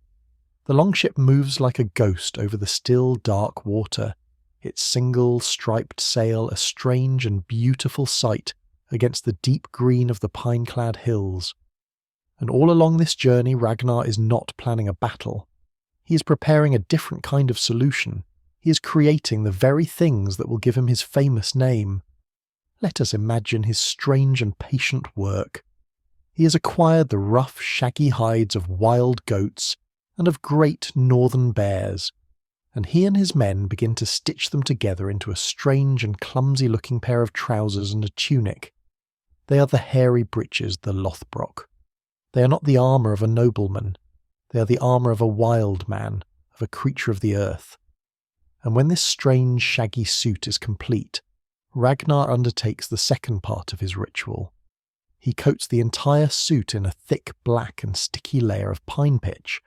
The longship moves like a ghost over the still, dark water, its single, striped sail a strange and beautiful sight against the deep green of the pine-clad hills. And all along this journey, Ragnar is not planning a battle. He is preparing a different kind of solution. He is creating the very things that will give him his famous name. Let us imagine his strange and patient work. He has acquired the rough, shaggy hides of wild goats and of great northern bears, and he and his men begin to stitch them together into a strange and clumsy-looking pair of trousers and a tunic. They are the hairy breeches, the Lothbrok. They are not the armour of a nobleman. They are the armour of a wild man, of a creature of the earth. And when this strange, shaggy suit is complete, Ragnar undertakes the second part of his ritual. He coats the entire suit in a thick, black and sticky layer of pine pitch,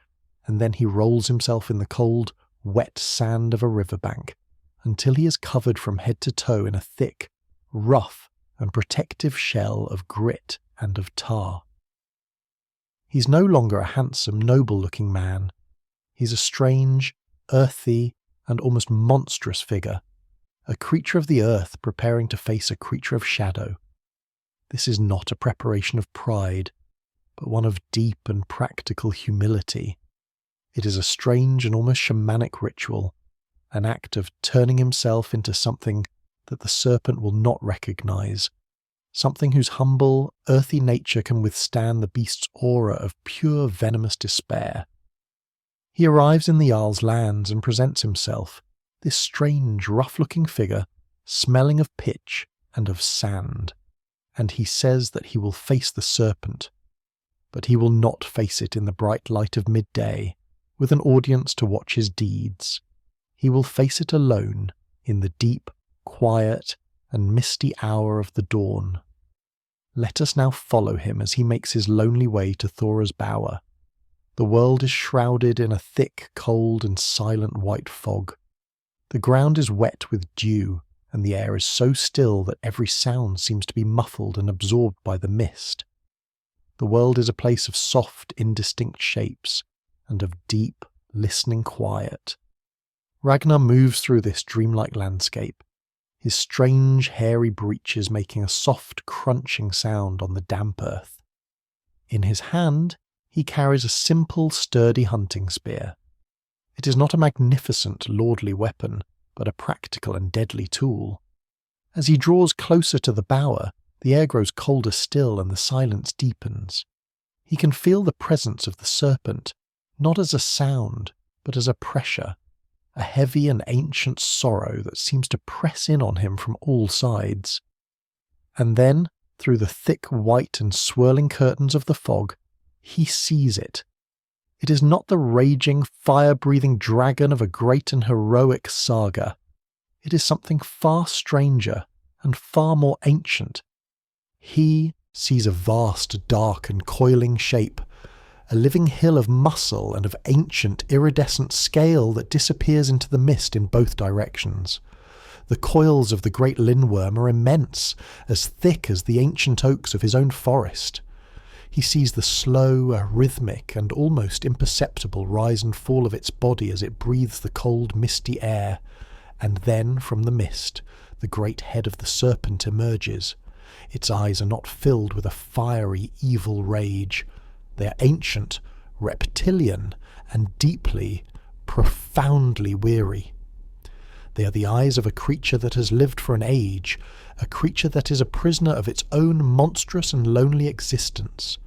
and then he rolls himself in the cold, wet sand of a riverbank, until he is covered from head to toe in a thick, rough and protective shell of grit and of tar. He's no longer a handsome, noble-looking man. He's a strange, earthy, and almost monstrous figure, a creature of the earth preparing to face a creature of shadow. This is not a preparation of pride, but one of deep and practical humility. It is a strange and almost shamanic ritual, an act of turning himself into something that the serpent will not recognize, something whose humble, earthy nature can withstand the beast's aura of pure venomous despair. He arrives in the Jarl's lands and presents himself, this strange, rough-looking figure, smelling of pitch and of sand, and he says that he will face the serpent, but he will not face it in the bright light of midday, with an audience to watch his deeds. He will face it alone, in the deep, quiet, and misty hour of the dawn. Let us now follow him as he makes his lonely way to Thora's bower. The world is shrouded in a thick, cold, and silent white fog. The ground is wet with dew, and the air is so still that every sound seems to be muffled and absorbed by the mist. The world is a place of soft, indistinct shapes, and of deep, listening quiet. Ragnar moves through this dreamlike landscape, his strange, hairy breeches making a soft, crunching sound on the damp earth. In his hand, he carries a simple, sturdy hunting spear. It is not a magnificent, lordly weapon, but a practical and deadly tool. As he draws closer to the bower, the air grows colder still and the silence deepens. He can feel the presence of the serpent, not as a sound, but as a pressure, a heavy and ancient sorrow that seems to press in on him from all sides. And then, through the thick white and swirling curtains of the fog, he sees it. It is not the raging, fire-breathing dragon of a great and heroic saga. It is something far stranger and far more ancient. He sees a vast, dark and coiling shape, a living hill of muscle and of ancient, iridescent scale that disappears into the mist in both directions. The coils of the great lindworm are immense, as thick as the ancient oaks of his own forest. He sees the slow, rhythmic, and almost imperceptible rise and fall of its body as it breathes the cold, misty air, and then, from the mist, the great head of the serpent emerges. Its eyes are not filled with a fiery, evil rage. They are ancient, reptilian, and deeply, profoundly weary. They are the eyes of a creature that has lived for an age, a creature that is a prisoner of its own monstrous and lonely existence.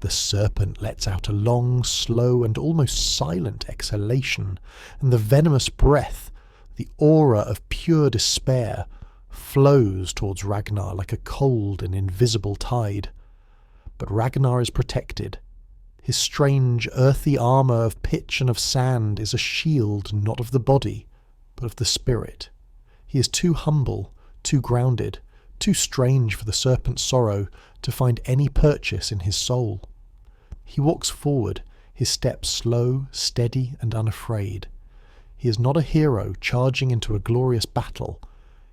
The serpent lets out a long, slow, and almost silent exhalation, and the venomous breath, The aura of pure despair flows towards Ragnar like a cold and invisible tide. But Ragnar is protected. His strange, earthy armour of pitch and of sand is a shield not of the body, but of the spirit. He is too humble, too grounded, too strange for the serpent's sorrow to find any purchase in his soul. He walks forward, his steps slow, steady, and unafraid. He is not a hero charging into a glorious battle.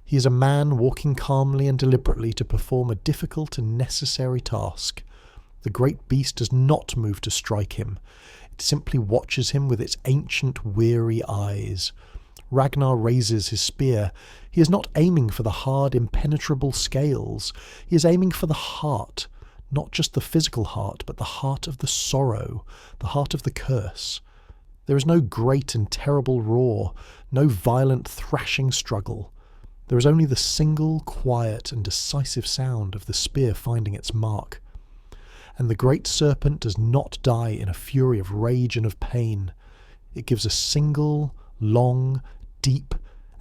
He is a man walking calmly and deliberately to perform a difficult and necessary task. The great beast does not move to strike him. It simply watches him with its ancient, weary eyes. Ragnar raises his spear. He is not aiming for the hard, impenetrable scales. He is aiming for the heart, not just the physical heart, but the heart of the sorrow, the heart of the curse. There is no great and terrible roar, no violent thrashing struggle. There is only the single, quiet, and decisive sound of the spear finding its mark. And the great serpent does not die in a fury of rage and of pain. It gives a single, long, deep,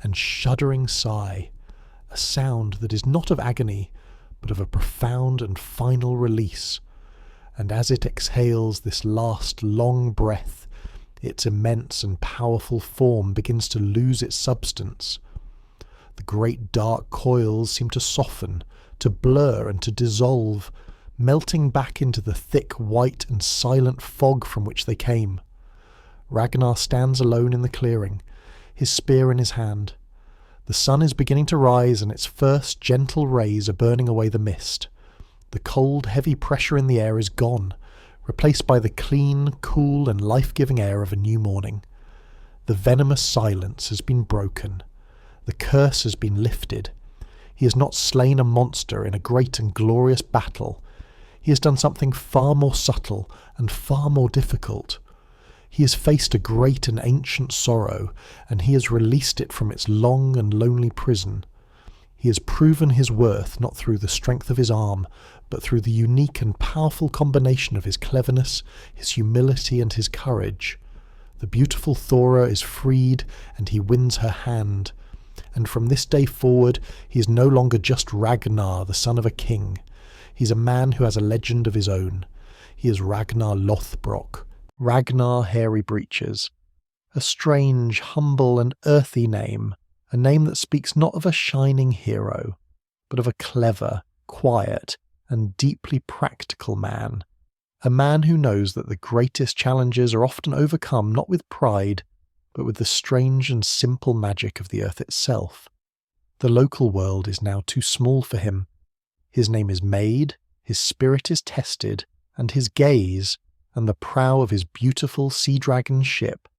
and shuddering sigh, a sound that is not of agony, but of a profound and final release. And as it exhales this last long breath, its immense and powerful form begins to lose its substance. The great dark coils seem to soften, to blur and to dissolve, melting back into the thick, white and silent fog from which they came. Ragnar stands alone in the clearing, his spear in his hand. The sun is beginning to rise, and its first gentle rays are burning away the mist. The cold, heavy pressure in the air is gone, replaced by the clean, cool and life-giving air of a new morning. The venomous silence has been broken. The curse has been lifted. He has not slain a monster in a great and glorious battle. He has done something far more subtle and far more difficult. He has faced a great and ancient sorrow, and he has released it from its long and lonely prison. He has proven his worth not through the strength of his arm, but through the unique and powerful combination of his cleverness, his humility, and his courage. The beautiful Thora is freed, and he wins her hand. And from this day forward, he is no longer just Ragnar, the son of a king. He is a man who has a legend of his own. He is Ragnar Lothbrok, Ragnar Hairy Breeches. A strange, humble, and earthy name, a name that speaks not of a shining hero, but of a clever, quiet, and deeply practical man. A man who knows that the greatest challenges are often overcome not with pride, but with the strange and simple magic of the earth itself. The local world is now too small for him. His name is made, his spirit is tested, and his gaze, and the prow of his beautiful sea dragon ship,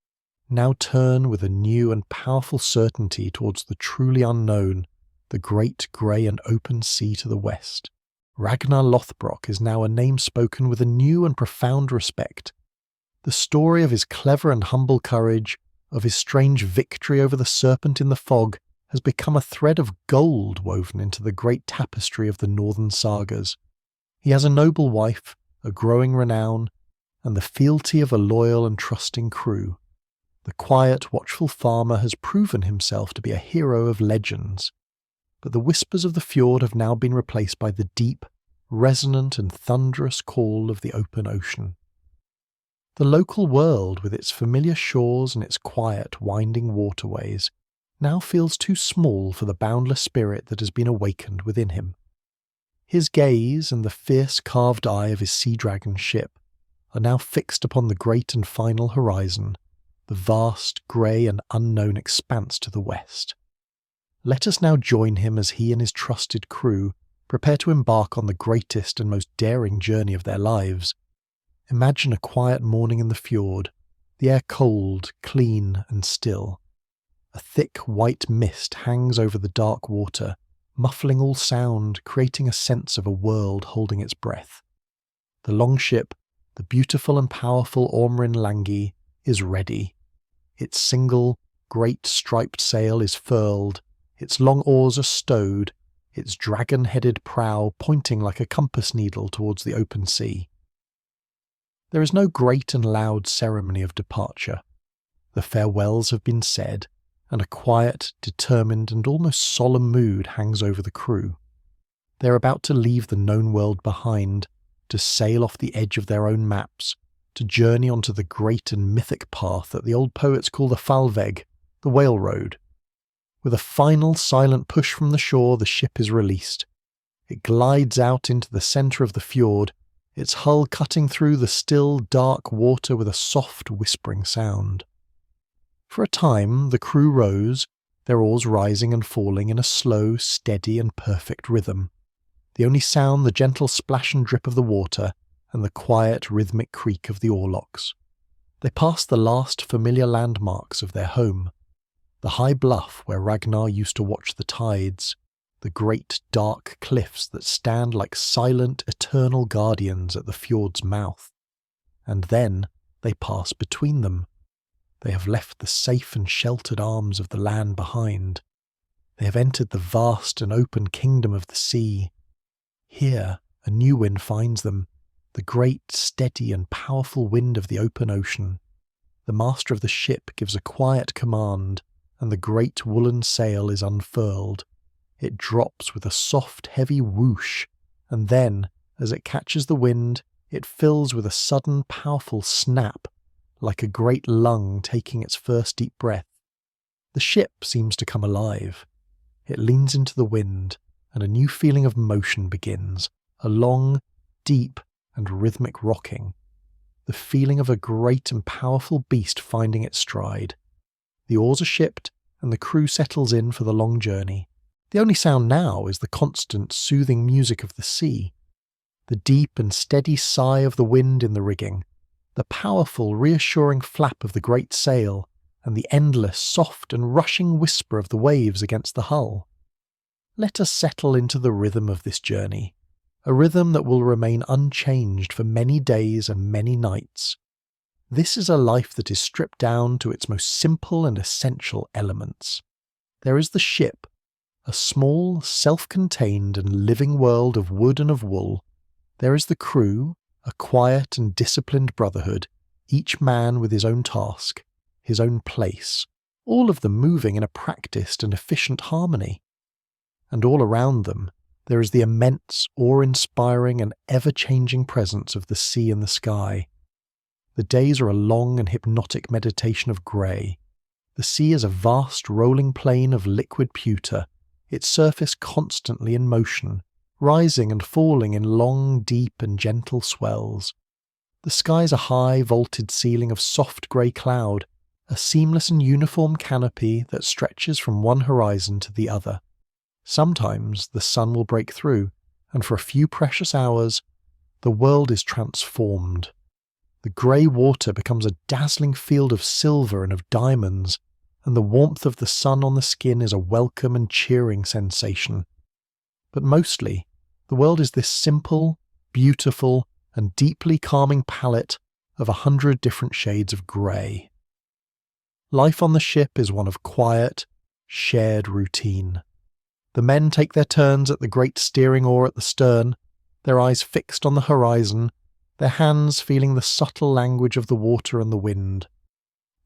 now turn with a new and powerful certainty towards the truly unknown, the great grey and open sea to the west. Ragnar Lothbrok is now a name spoken with a new and profound respect. The story of his clever and humble courage, of his strange victory over the serpent in the fog, has become a thread of gold woven into the great tapestry of the northern sagas. He has a noble wife, a growing renown, and the fealty of a loyal and trusting crew. The quiet, watchful farmer has proven himself to be a hero of legends. But the whispers of the fjord have now been replaced by the deep, resonant and thunderous call of the open ocean. The local world, with its familiar shores and its quiet, winding waterways, now feels too small for the boundless spirit that has been awakened within him. His gaze and the fierce carved eye of his sea dragon ship are now fixed upon the great and final horizon, the vast, grey and unknown expanse to the west. Let us now join him as he and his trusted crew prepare to embark on the greatest and most daring journey of their lives. Imagine a quiet morning in the fjord, the air cold, clean and still. A thick white mist hangs over the dark water, muffling all sound, creating a sense of a world holding its breath. The Longship, the beautiful and powerful Ormrin Langi, is ready. Its single, great striped sail is furled, its long oars are stowed, its dragon-headed prow pointing like a compass needle towards the open sea. There is no great and loud ceremony of departure. The farewells have been said, and a quiet, determined, and almost solemn mood hangs over the crew. They're about to leave the known world behind, to sail off the edge of their own maps, to journey onto the great and mythic path that the old poets call the Falveg, the Whale Road. With a final silent push from the shore, the ship is released. It glides out into the centre of the fjord, its hull cutting through the still, dark water with a soft, whispering sound. For a time, the crew rows, their oars rising and falling in a slow, steady and perfect rhythm. The only sound the gentle splash and drip of the water and the quiet, rhythmic creak of the oarlocks. They pass the last familiar landmarks of their home. The high bluff where Ragnar used to watch the tides, the great dark cliffs that stand like silent, eternal guardians at the fjord's mouth. And then they pass between them. They have left the safe and sheltered arms of the land behind. They have entered the vast and open kingdom of the sea. Here a new wind finds them, the great, steady and powerful wind of the open ocean. The master of the ship gives a quiet command, and the great woolen sail is unfurled. It drops with a soft, heavy whoosh, and then, as it catches the wind, it fills with a sudden, powerful snap, like a great lung taking its first deep breath. The ship seems to come alive. It leans into the wind, and a new feeling of motion begins, a long, deep, and rhythmic rocking. The feeling of a great and powerful beast finding its stride. The oars are shipped, and the crew settles in for the long journey. The only sound now is the constant, soothing music of the sea, the deep and steady sigh of the wind in the rigging, the powerful, reassuring flap of the great sail, and the endless, soft and rushing whisper of the waves against the hull. Let us settle into the rhythm of this journey, a rhythm that will remain unchanged for many days and many nights. This is a life that is stripped down to its most simple and essential elements. There is the ship, a small, self-contained and living world of wood and of wool. There is the crew, a quiet and disciplined brotherhood, each man with his own task, his own place, all of them moving in a practiced and efficient harmony. And all around them, there is the immense, awe-inspiring and ever-changing presence of the sea and the sky. The days are a long and hypnotic meditation of grey. The sea is a vast rolling plain of liquid pewter, its surface constantly in motion, rising and falling in long, deep and gentle swells. The sky is a high, vaulted ceiling of soft grey cloud, a seamless and uniform canopy that stretches from one horizon to the other. Sometimes the sun will break through, and for a few precious hours, the world is transformed. The grey water becomes a dazzling field of silver and of diamonds, and the warmth of the sun on the skin is a welcome and cheering sensation. But mostly, the world is this simple, beautiful, and deeply calming palette of 100 different shades of grey. Life on the ship is one of quiet, shared routine. The men take their turns at the great steering oar at the stern, their eyes fixed on the horizon, their hands feeling the subtle language of the water and the wind.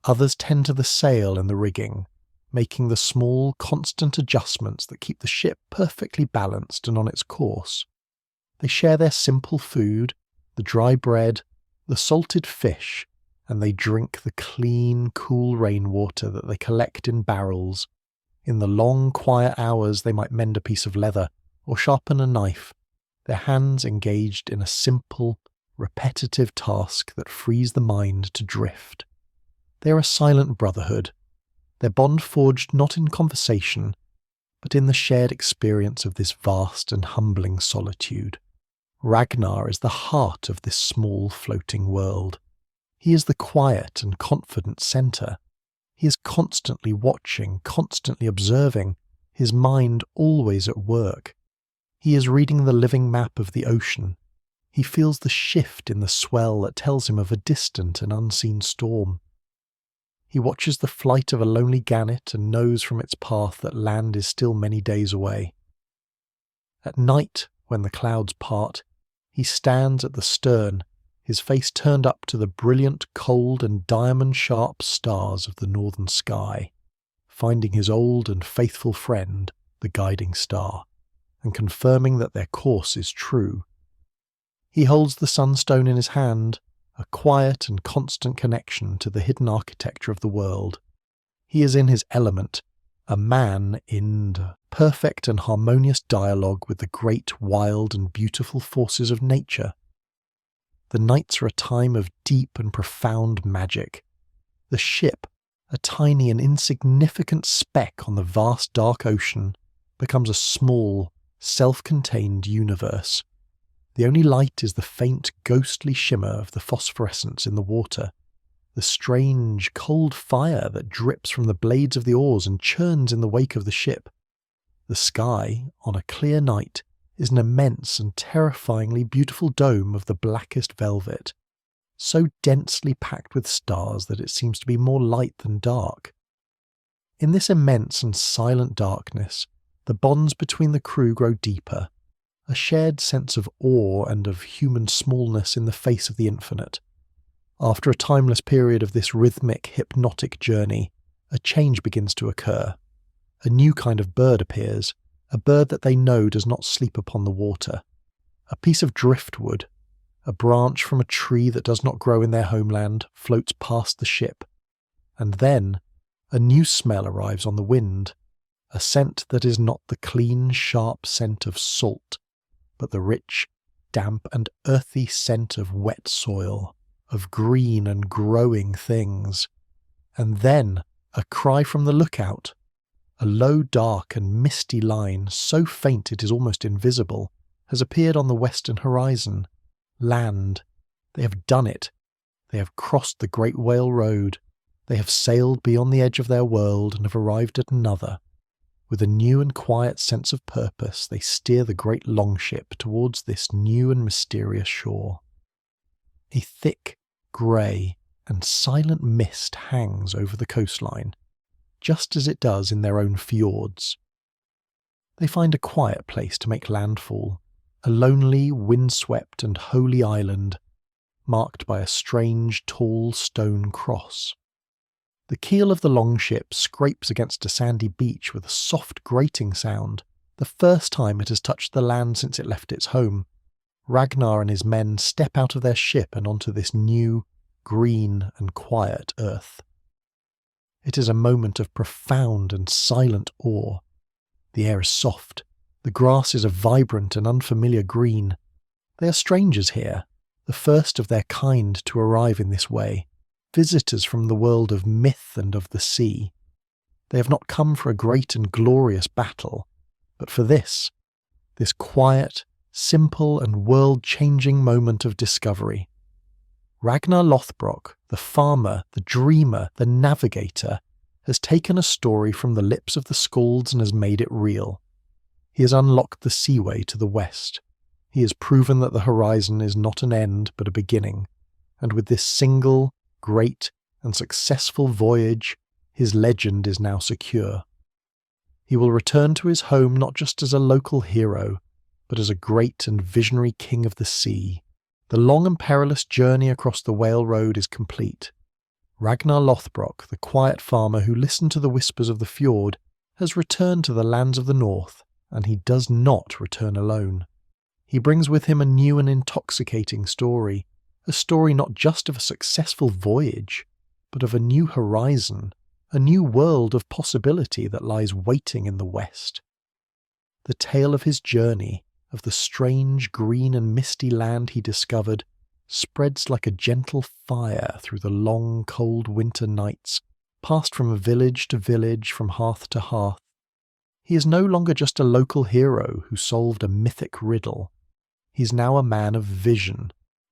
Others tend to the sail and the rigging, making the small, constant adjustments that keep the ship perfectly balanced and on its course. They share their simple food, the dry bread, the salted fish, and they drink the clean, cool rainwater that they collect in barrels. In the long, quiet hours they might mend a piece of leather or sharpen a knife, their hands engaged in a simple, repetitive task that frees the mind to drift. They are a silent brotherhood, their bond forged not in conversation, but in the shared experience of this vast and humbling solitude. Ragnar is the heart of this small floating world. He is the quiet and confident centre. He is constantly watching, constantly observing, his mind always at work. He is reading the living map of the ocean. He feels the shift in the swell that tells him of a distant and unseen storm. He watches the flight of a lonely gannet and knows from its path that land is still many days away. At night, when the clouds part, he stands at the stern, his face turned up to the brilliant, cold and diamond-sharp stars of the northern sky. finding his old and faithful friend, the guiding star, and confirming that their course is true. He holds the Sunstone in his hand, a quiet and constant connection to the hidden architecture of the world. He is in his element, a man in perfect and harmonious dialogue with the great, wild and beautiful forces of nature. The nights are a time of deep and profound magic. The ship, a tiny and insignificant speck on the vast dark ocean, becomes a small, self-contained universe. The only light is the faint, ghostly shimmer of the phosphorescence in the water, the strange, cold fire that drips from the blades of the oars and churns in the wake of the ship. The sky, on a clear night, is an immense and terrifyingly beautiful dome of the blackest velvet, so densely packed with stars that it seems to be more light than dark. In this immense and silent darkness, the bonds between the crew grow deeper, a shared sense of awe and of human smallness in the face of the infinite. After a timeless period of this rhythmic, hypnotic journey, a change begins to occur. A new kind of bird appears, a bird that they know does not sleep upon the water. A piece of driftwood, a branch from a tree that does not grow in their homeland, floats past the ship. And then, a new smell arrives on the wind, a scent that is not the clean, sharp scent of salt, but the rich, damp and earthy scent of wet soil, of green and growing things. And then, a cry from the lookout. A low, dark and misty line, so faint it is almost invisible, has appeared on the western horizon. Land. They have done it. They have crossed the Great Whale Road. They have sailed beyond the edge of their world and have arrived at another. With a new and quiet sense of purpose, they steer the great Longship towards this new and mysterious shore. A thick, grey and silent mist hangs over the coastline, just as it does in their own fjords. They find a quiet place to make landfall, a lonely, windswept and holy island, marked by a strange, tall stone cross. The keel of the Longship scrapes against a sandy beach with a soft grating sound, the first time it has touched the land since it left its home. Ragnar and his men step out of their ship and onto this new, green and quiet earth. It is a moment of profound and silent awe. The air is soft. The grass is a vibrant and unfamiliar green. They are strangers here, the first of their kind to arrive in this way, visitors from the world of myth and of the sea. They have not come for a great and glorious battle, but for this quiet, simple and world-changing moment of discovery. Ragnar Lothbrok, the farmer, the dreamer, the navigator, has taken a story from the lips of the skalds and has made it real. He has unlocked the seaway to the west. He has proven that the horizon is not an end but a beginning, and with this single, great and successful voyage, his legend is now secure. He will return to his home not just as a local hero, but as a great and visionary king of the sea. The long and perilous journey across the Whale Road is complete. Ragnar Lothbrok, the quiet farmer who listened to the whispers of the fjord, has returned to the lands of the north, and he does not return alone. He brings with him a new and intoxicating story, a story not just of a successful voyage, but of a new horizon, a new world of possibility that lies waiting in the west. The tale of his journey, of the strange green and misty land he discovered, spreads like a gentle fire through the long, cold winter nights, passed from village to village, from hearth to hearth. He is no longer just a local hero who solved a mythic riddle. He is now a man of vision,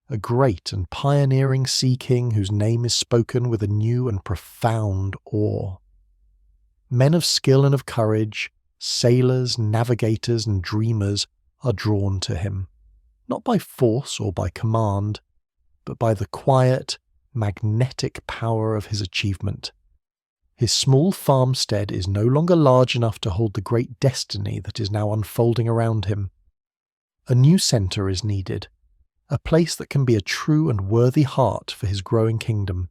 a great and pioneering sea king whose name is spoken with a new and profound awe. Men of skill and of courage, sailors, navigators and dreamers are drawn to him, not by force or by command, but by the quiet, magnetic power of his achievement. His small farmstead is no longer large enough to hold the great destiny that is now unfolding around him. A new centre is needed, a place that can be a true and worthy heart for his growing kingdom.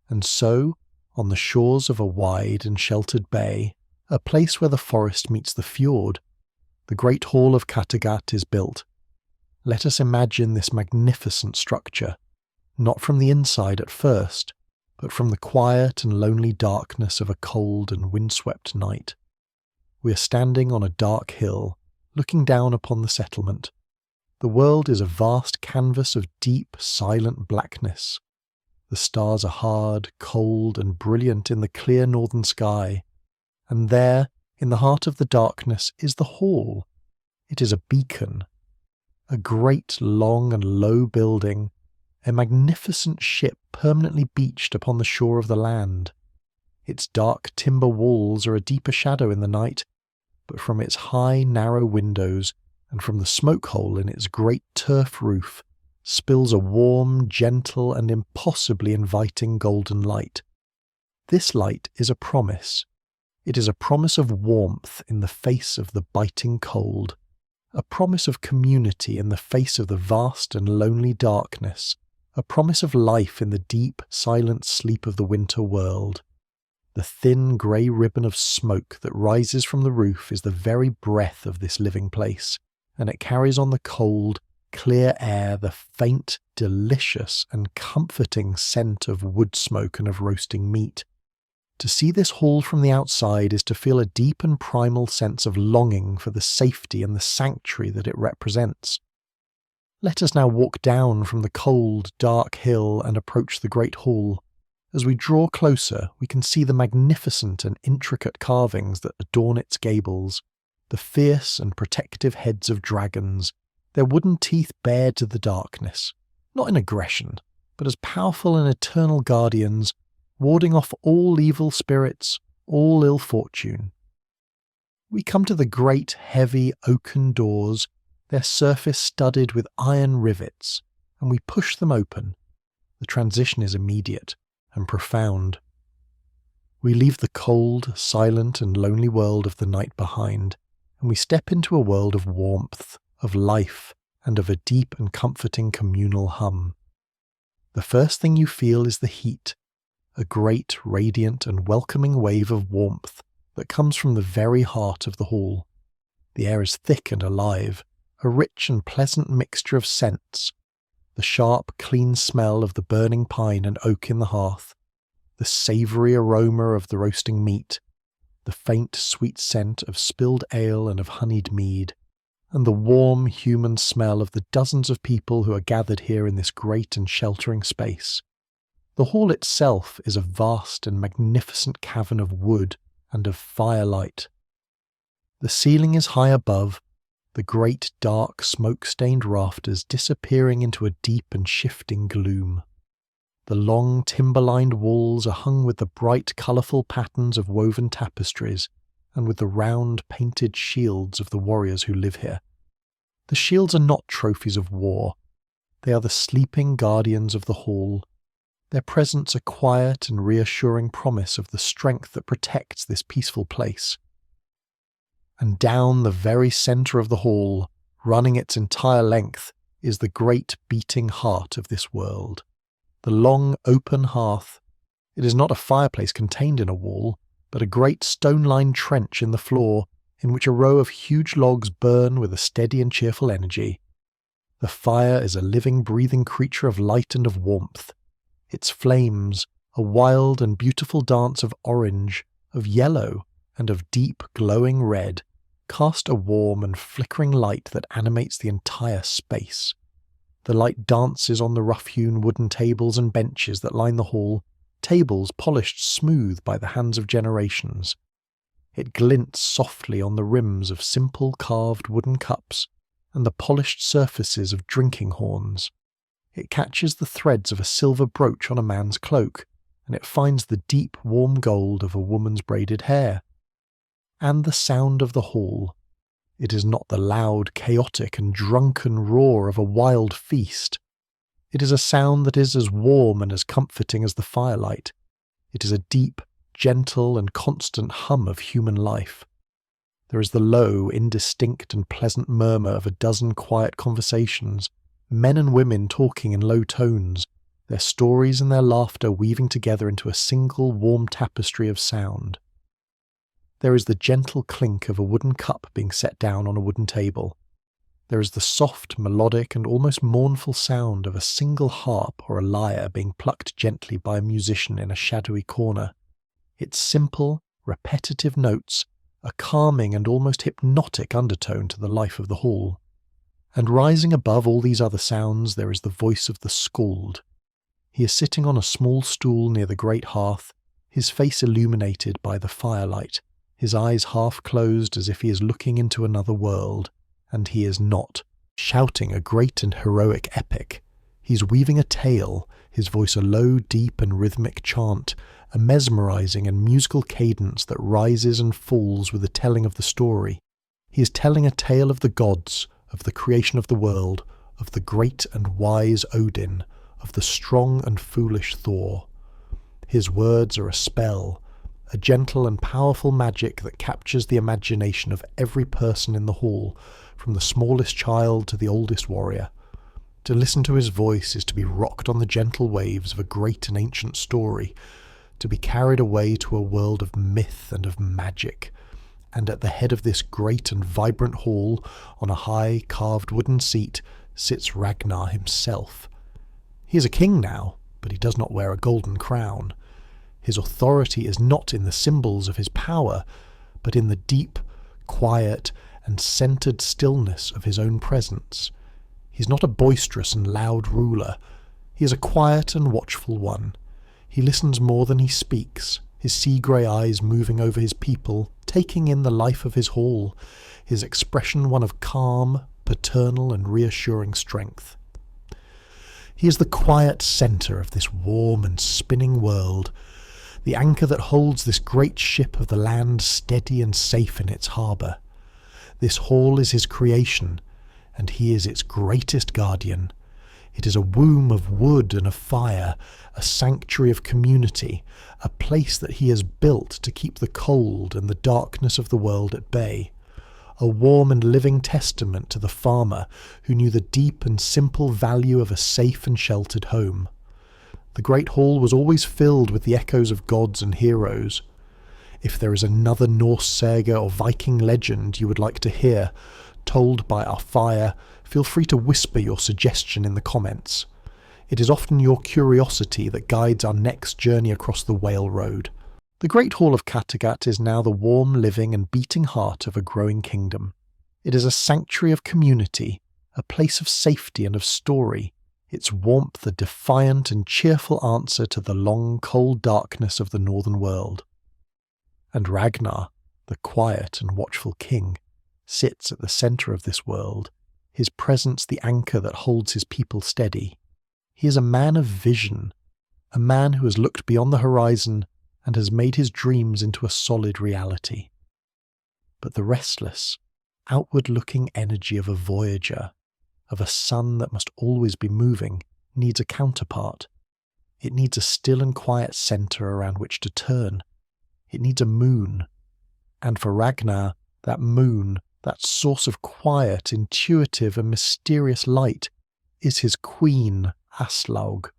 And so, on the shores of a wide and sheltered bay, a place where the forest meets the fjord, the great Hall of Kattegat is built. Let us imagine this magnificent structure, not from the inside at first, but from the quiet and lonely darkness of a cold and windswept night. We are standing on a dark hill, looking down upon the settlement. The world is a vast canvas of deep, silent blackness. The stars are hard, cold, and brilliant in the clear northern sky. And there, in the heart of the darkness, is the hall. It is a beacon. A great, long, and low building, a magnificent ship permanently beached upon the shore of the land. Its dark timber walls are a deeper shadow in the night, but from its high, narrow windows, and from the smoke hole in its great turf roof, spills a warm, gentle, and impossibly inviting golden light. This light is a promise. It is a promise of warmth in the face of the biting cold, a promise of community in the face of the vast and lonely darkness, a promise of life in the deep, silent sleep of the winter world. The thin grey ribbon of smoke that rises from the roof is the very breath of this living place, and it carries on the cold, clear air the faint, delicious, and comforting scent of wood smoke and of roasting meat. To see this hall from the outside is to feel a deep and primal sense of longing for the safety and the sanctuary that it represents. Let us now walk down from the cold, dark hill and approach the great hall. As we draw closer, we can see the magnificent and intricate carvings that adorn its gables, the fierce and protective heads of dragons, their wooden teeth bared to the darkness, not in aggression, but as powerful and eternal guardians, warding off all evil spirits, all ill fortune. We come to the great, heavy oaken doors, their surface studded with iron rivets, and we push them open. The transition is immediate and profound. We leave the cold, silent, and lonely world of the night behind, and we step into a world of warmth, of life, and of a deep and comforting communal hum. The first thing you feel is the heat, a great, radiant, and welcoming wave of warmth that comes from the very heart of the hall. The air is thick and alive, a rich and pleasant mixture of scents, the sharp, clean smell of the burning pine and oak in the hearth, the savoury aroma of the roasting meat, the faint, sweet scent of spilled ale and of honeyed mead, and the warm, human smell of the dozens of people who are gathered here in this great and sheltering space. The hall itself is a vast and magnificent cavern of wood and of firelight. The ceiling is high above, the great dark smoke-stained rafters disappearing into a deep and shifting gloom. The long timber-lined walls are hung with the bright colourful patterns of woven tapestries and with the round painted shields of the warriors who live here. The shields are not trophies of war. They are the sleeping guardians of the hall. Their presence a quiet and reassuring promise of the strength that protects this peaceful place. And down the very centre of the hall, running its entire length, is the great beating heart of this world. The long open hearth. It is not a fireplace contained in a wall, but a great stone-lined trench in the floor, in which a row of huge logs burn with a steady and cheerful energy. The fire is a living, breathing creature of light and of warmth. Its flames, a wild and beautiful dance of orange, of yellow, and of deep glowing red, cast a warm and flickering light that animates the entire space. The light dances on the rough-hewn wooden tables and benches that line the hall, tables polished smooth by the hands of generations. It glints softly on the rims of simple carved wooden cups and the polished surfaces of drinking horns. It catches the threads of a silver brooch on a man's cloak, and it finds the deep, warm gold of a woman's braided hair. And the sound of the hall. It is not the loud, chaotic, and drunken roar of a wild feast. It is a sound that is as warm and as comforting as the firelight. It is a deep, gentle, and constant hum of human life. There is the low, indistinct, and pleasant murmur of a dozen quiet conversations, men and women talking in low tones, their stories and their laughter weaving together into a single warm tapestry of sound. There is the gentle clink of a wooden cup being set down on a wooden table. There is the soft, melodic, and almost mournful sound of a single harp or a lyre being plucked gently by a musician in a shadowy corner. Its simple, repetitive notes, a calming and almost hypnotic undertone to the life of the hall. And rising above all these other sounds there is the voice of the skald. He is sitting on a small stool near the great hearth, his face illuminated by the firelight, his eyes half closed as if he is looking into another world, and he is not, shouting a great and heroic epic. He's weaving a tale, his voice a low, deep and rhythmic chant, a mesmerizing and musical cadence that rises and falls with the telling of the story. He is telling a tale of the gods, of the creation of the world, of the great and wise Odin, of the strong and foolish Thor. His words are a spell, a gentle and powerful magic that captures the imagination of every person in the hall, from the smallest child to the oldest warrior. To listen to his voice is to be rocked on the gentle waves of a great and ancient story, to be carried away to a world of myth and of magic. And at the head of this great and vibrant hall, on a high carved wooden seat, sits Ragnar himself. He is a king now, but he does not wear a golden crown. His authority is not in the symbols of his power, but in the deep, quiet, and centered stillness of his own presence. He is not a boisterous and loud ruler. He is a quiet and watchful one. He listens more than he speaks, his sea-grey eyes moving over his people, taking in the life of his hall, his expression one of calm, paternal and reassuring strength. He is the quiet centre of this warm and spinning world, the anchor that holds this great ship of the land steady and safe in its harbour. This hall is his creation, and he is its greatest guardian. It is a womb of wood and of fire, a sanctuary of community, a place that he has built to keep the cold and the darkness of the world at bay. A warm and living testament to the farmer who knew the deep and simple value of a safe and sheltered home. The great hall was always filled with the echoes of gods and heroes. If there is another Norse saga or Viking legend you would like to hear, told by our fire, feel free to whisper your suggestion in the comments. It is often your curiosity that guides our next journey across the Whale Road. The Great Hall of Kattegat is now the warm, living and beating heart of a growing kingdom. It is a sanctuary of community, a place of safety and of story, its warmth a defiant and cheerful answer to the long, cold darkness of the northern world. And Ragnar, the quiet and watchful king, sits at the centre of this world, his presence the anchor that holds his people steady. He is a man of vision, a man who has looked beyond the horizon and has made his dreams into a solid reality. But the restless, outward-looking energy of a voyager, of a sun that must always be moving, needs a counterpart. It needs a still and quiet centre around which to turn. It needs a moon. And for Ragnar, that moon, that source of quiet, intuitive and mysterious light, is his queen, Aslaug.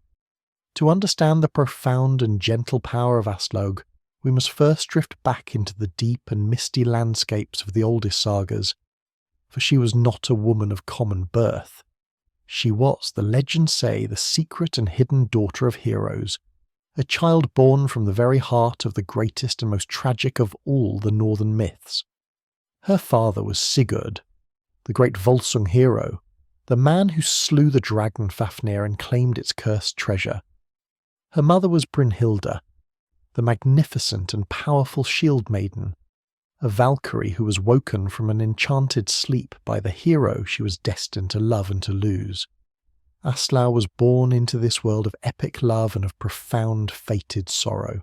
To understand the profound and gentle power of Aslaug, we must first drift back into the deep and misty landscapes of the oldest sagas, for she was not a woman of common birth. She was, the legends say, the secret and hidden daughter of heroes, a child born from the very heart of the greatest and most tragic of all the northern myths. Her father was Sigurd, the great Volsung hero, the man who slew the dragon Fafnir and claimed its cursed treasure. Her mother was Brynhilda, the magnificent and powerful shield maiden, a Valkyrie who was woken from an enchanted sleep by the hero she was destined to love and to lose. Aslaug was born into this world of epic love and of profound fated sorrow.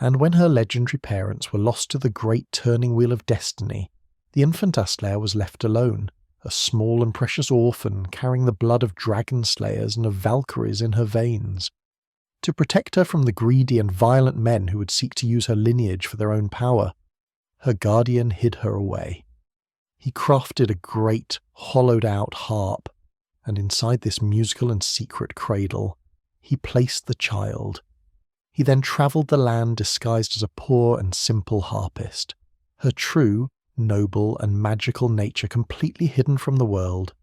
And when her legendary parents were lost to the great turning wheel of destiny, the infant Aslaug was left alone, a small and precious orphan carrying the blood of dragon slayers and of Valkyries in her veins. To protect her from the greedy and violent men who would seek to use her lineage for their own power, her guardian hid her away. He crafted a great, hollowed-out harp, and inside this musical and secret cradle, he placed the child. He then travelled the land disguised as a poor and simple harpist, her true, noble and magical nature completely hidden from the world.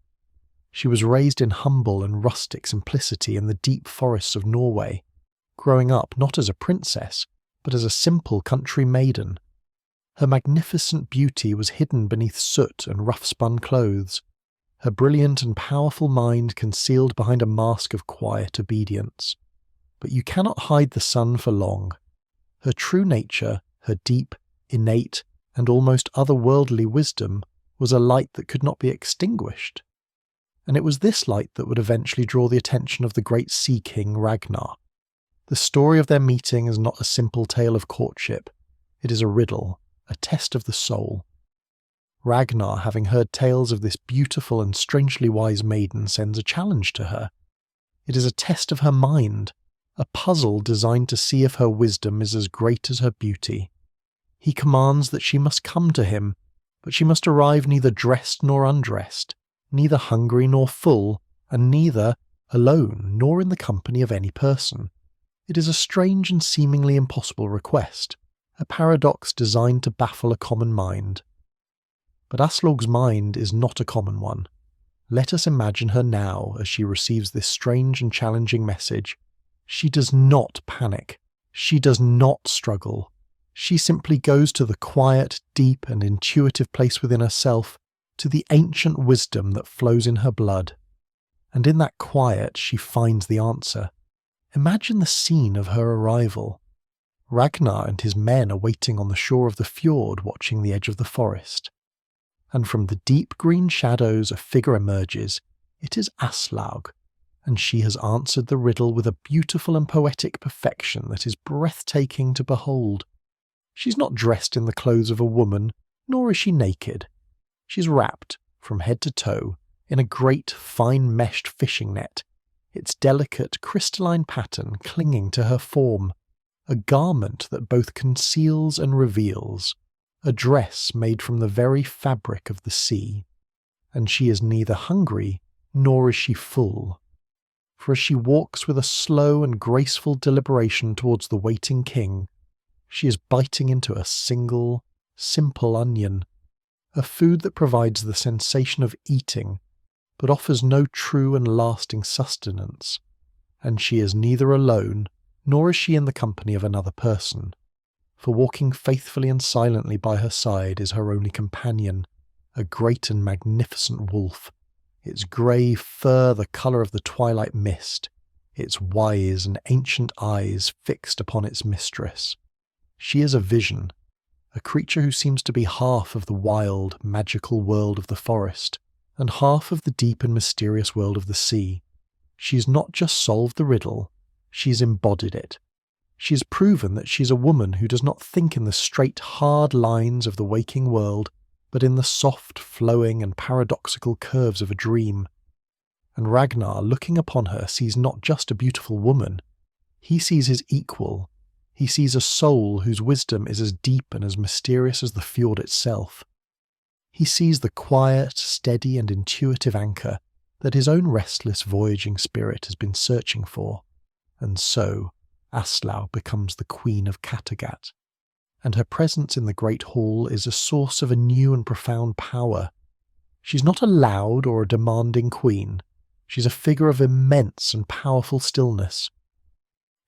She was raised in humble and rustic simplicity in the deep forests of Norway, growing up not as a princess, but as a simple country maiden. Her magnificent beauty was hidden beneath soot and rough-spun clothes, her brilliant and powerful mind concealed behind a mask of quiet obedience. But you cannot hide the sun for long. Her true nature, her deep, innate, and almost otherworldly wisdom, was a light that could not be extinguished. And it was this light that would eventually draw the attention of the great sea king Ragnar. The story of their meeting is not a simple tale of courtship. It is a riddle, a test of the soul. Ragnar, having heard tales of this beautiful and strangely wise maiden, sends a challenge to her. It is a test of her mind, a puzzle designed to see if her wisdom is as great as her beauty. He commands that she must come to him, but she must arrive neither dressed nor undressed, neither hungry nor full, and neither alone nor in the company of any person. It is a strange and seemingly impossible request, a paradox designed to baffle a common mind. But Aslaug's mind is not a common one. Let us imagine her now as she receives this strange and challenging message. She does not panic. She does not struggle. She simply goes to the quiet, deep and intuitive place within herself, to the ancient wisdom that flows in her blood. And in that quiet she finds the answer. Imagine the scene of her arrival. Ragnar and his men are waiting on the shore of the fjord, watching the edge of the forest. And from the deep green shadows a figure emerges. It is Aslaug, and she has answered the riddle with a beautiful and poetic perfection that is breathtaking to behold. She's not dressed in the clothes of a woman, nor is she naked. She's wrapped, from head to toe, in a great fine-meshed fishing net, its delicate crystalline pattern clinging to her form, a garment that both conceals and reveals, a dress made from the very fabric of the sea. And she is neither hungry, nor is she full. For as she walks with a slow and graceful deliberation towards the waiting king, she is biting into a single, simple onion, a food that provides the sensation of eating, but offers no true and lasting sustenance. And she is neither alone, nor is she in the company of another person. For walking faithfully and silently by her side is her only companion, a great and magnificent wolf, its grey fur the colour of the twilight mist, its wise and ancient eyes fixed upon its mistress. She is a vision, a creature who seems to be half of the wild, magical world of the forest, and half of the deep and mysterious world of the sea. She has not just solved the riddle, she has embodied it. She has proven that she is a woman who does not think in the straight, hard lines of the waking world, but in the soft, flowing and paradoxical curves of a dream. And Ragnar, looking upon her, sees not just a beautiful woman. He sees his equal. He sees a soul whose wisdom is as deep and as mysterious as the fjord itself. He sees the quiet, steady and intuitive anchor that his own restless, voyaging spirit has been searching for. And so Aslaug becomes the Queen of Kattegat, and her presence in the great hall is a source of a new and profound power. She's not a loud or a demanding queen. She's a figure of immense and powerful stillness.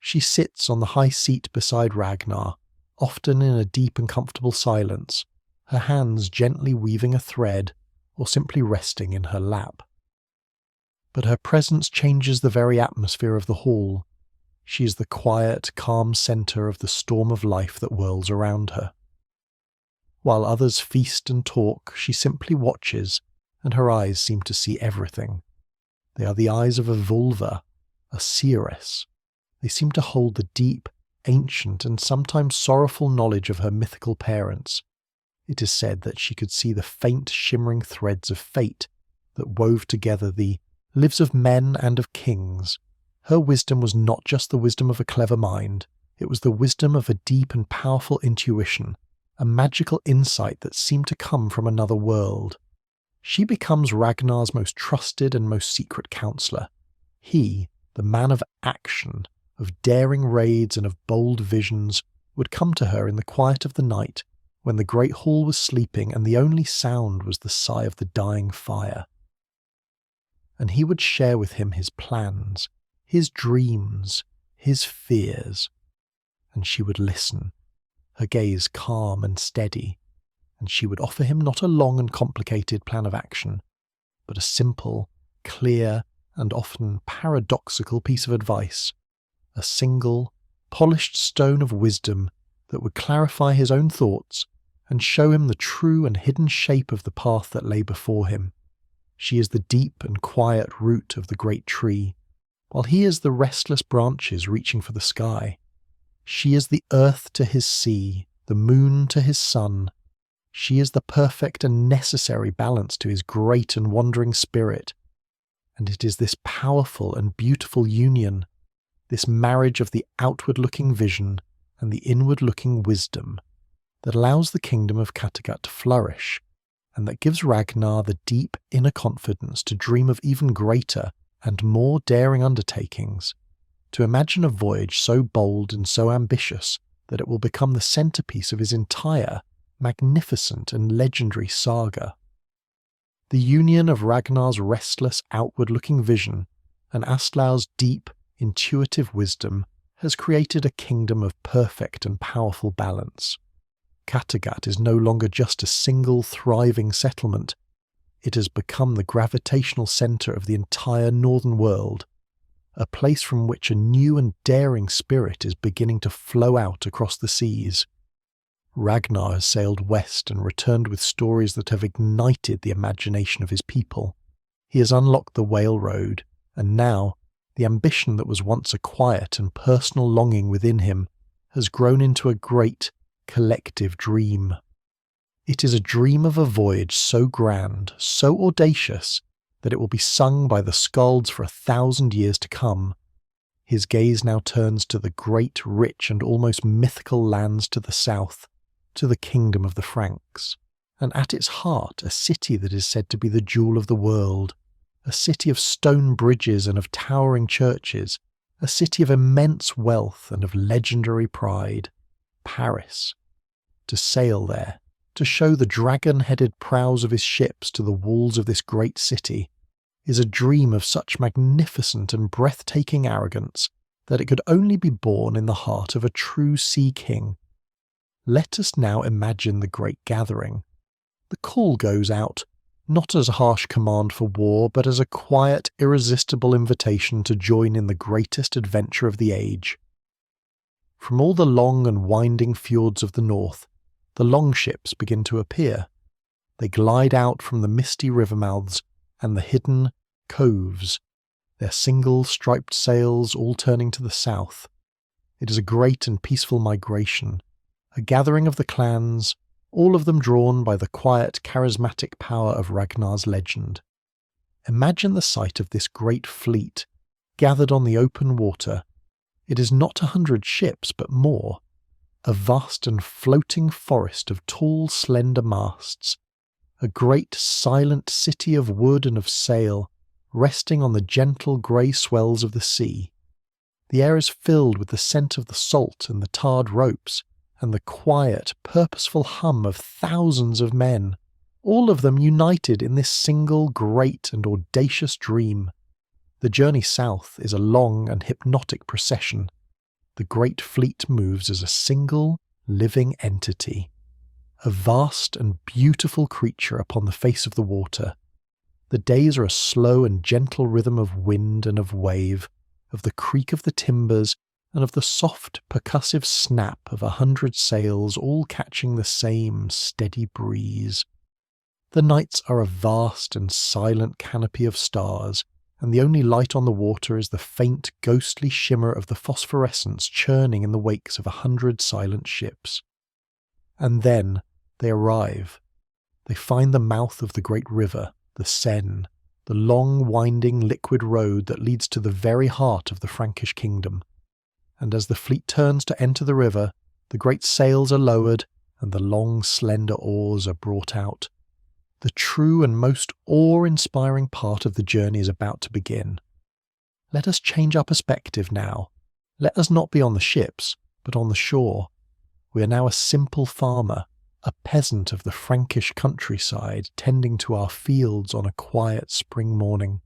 She sits on the high seat beside Ragnar, often in a deep and comfortable silence, her hands gently weaving a thread or simply resting in her lap. But her presence changes the very atmosphere of the hall. She is the quiet, calm centre of the storm of life that whirls around her. While others feast and talk, she simply watches, and her eyes seem to see everything. They are the eyes of a vulva, a seeress. They seem to hold the deep, ancient, and sometimes sorrowful knowledge of her mythical parents. It is said that she could see the faint, shimmering threads of fate that wove together the lives of men and of kings. Her wisdom was not just the wisdom of a clever mind, it was the wisdom of a deep and powerful intuition, a magical insight that seemed to come from another world. She becomes Ragnar's most trusted and most secret counselor. He, the man of action, of daring raids and of bold visions, would come to her in the quiet of the night when the great hall was sleeping and the only sound was the sigh of the dying fire. And he would share with him his plans, his dreams, his fears, and she would listen, her gaze calm and steady, and she would offer him not a long and complicated plan of action, but a simple, clear, and often paradoxical piece of advice, a single, polished stone of wisdom that would clarify his own thoughts and show him the true and hidden shape of the path that lay before him. She is the deep and quiet root of the great tree, while he is the restless branches reaching for the sky. She is the earth to his sea, the moon to his sun. She is the perfect and necessary balance to his great and wandering spirit. And it is this powerful and beautiful union, this marriage of the outward-looking vision and the inward-looking wisdom, that allows the kingdom of Kattegat to flourish, and that gives Ragnar the deep inner confidence to dream of even greater and more daring undertakings, to imagine a voyage so bold and so ambitious that it will become the centerpiece of his entire, magnificent and legendary saga. The union of Ragnar's restless outward-looking vision and Aslaug's deep, intuitive wisdom has created a kingdom of perfect and powerful balance. Kattegat is no longer just a single thriving settlement. It has become the gravitational centre of the entire northern world, a place from which a new and daring spirit is beginning to flow out across the seas. Ragnar has sailed west and returned with stories that have ignited the imagination of his people. He has unlocked the whale road, and now the ambition that was once a quiet and personal longing within him has grown into a great, collective dream. It is a dream of a voyage so grand, so audacious, that it will be sung by the skalds for 1,000 years to come. His gaze now turns to the great, rich and almost mythical lands to the south, to the kingdom of the Franks, and at its heart a city that is said to be the jewel of the world, a city of stone bridges and of towering churches, a city of immense wealth and of legendary pride, Paris. To sail there, to show the dragon-headed prows of his ships to the walls of this great city, is a dream of such magnificent and breathtaking arrogance that it could only be born in the heart of a true sea king. Let us now imagine the great gathering. The call goes out, not as a harsh command for war, but as a quiet, irresistible invitation to join in the greatest adventure of the age. From all the long and winding fjords of the north, the longships begin to appear. They glide out from the misty river mouths and the hidden coves, their single striped sails all turning to the south. It is a great and peaceful migration, a gathering of the clans, all of them drawn by the quiet, charismatic power of Ragnar's legend. Imagine the sight of this great fleet, gathered on the open water. It is not 100 ships, but more. A vast and floating forest of tall, slender masts. A great, silent city of wood and of sail, resting on the gentle grey swells of the sea. The air is filled with the scent of the salt and the tarred ropes, and the quiet, purposeful hum of thousands of men, all of them united in this single great and audacious dream. The journey south is a long and hypnotic procession. The great fleet moves as a single, living entity, a vast and beautiful creature upon the face of the water. The days are a slow and gentle rhythm of wind and of wave, of the creak of the timbers, and of the soft, percussive snap of 100 sails all catching the same steady breeze. The nights are a vast and silent canopy of stars, and the only light on the water is the faint, ghostly shimmer of the phosphorescence churning in the wakes of 100 silent ships. And then they arrive. They find the mouth of the great river, the Seine, the long, winding, liquid road that leads to the very heart of the Frankish kingdom. And as the fleet turns to enter the river, the great sails are lowered and the long, slender oars are brought out. The true and most awe-inspiring part of the journey is about to begin. Let us change our perspective now. Let us not be on the ships, but on the shore. We are now a simple farmer, a peasant of the Frankish countryside, tending to our fields on a quiet spring morning.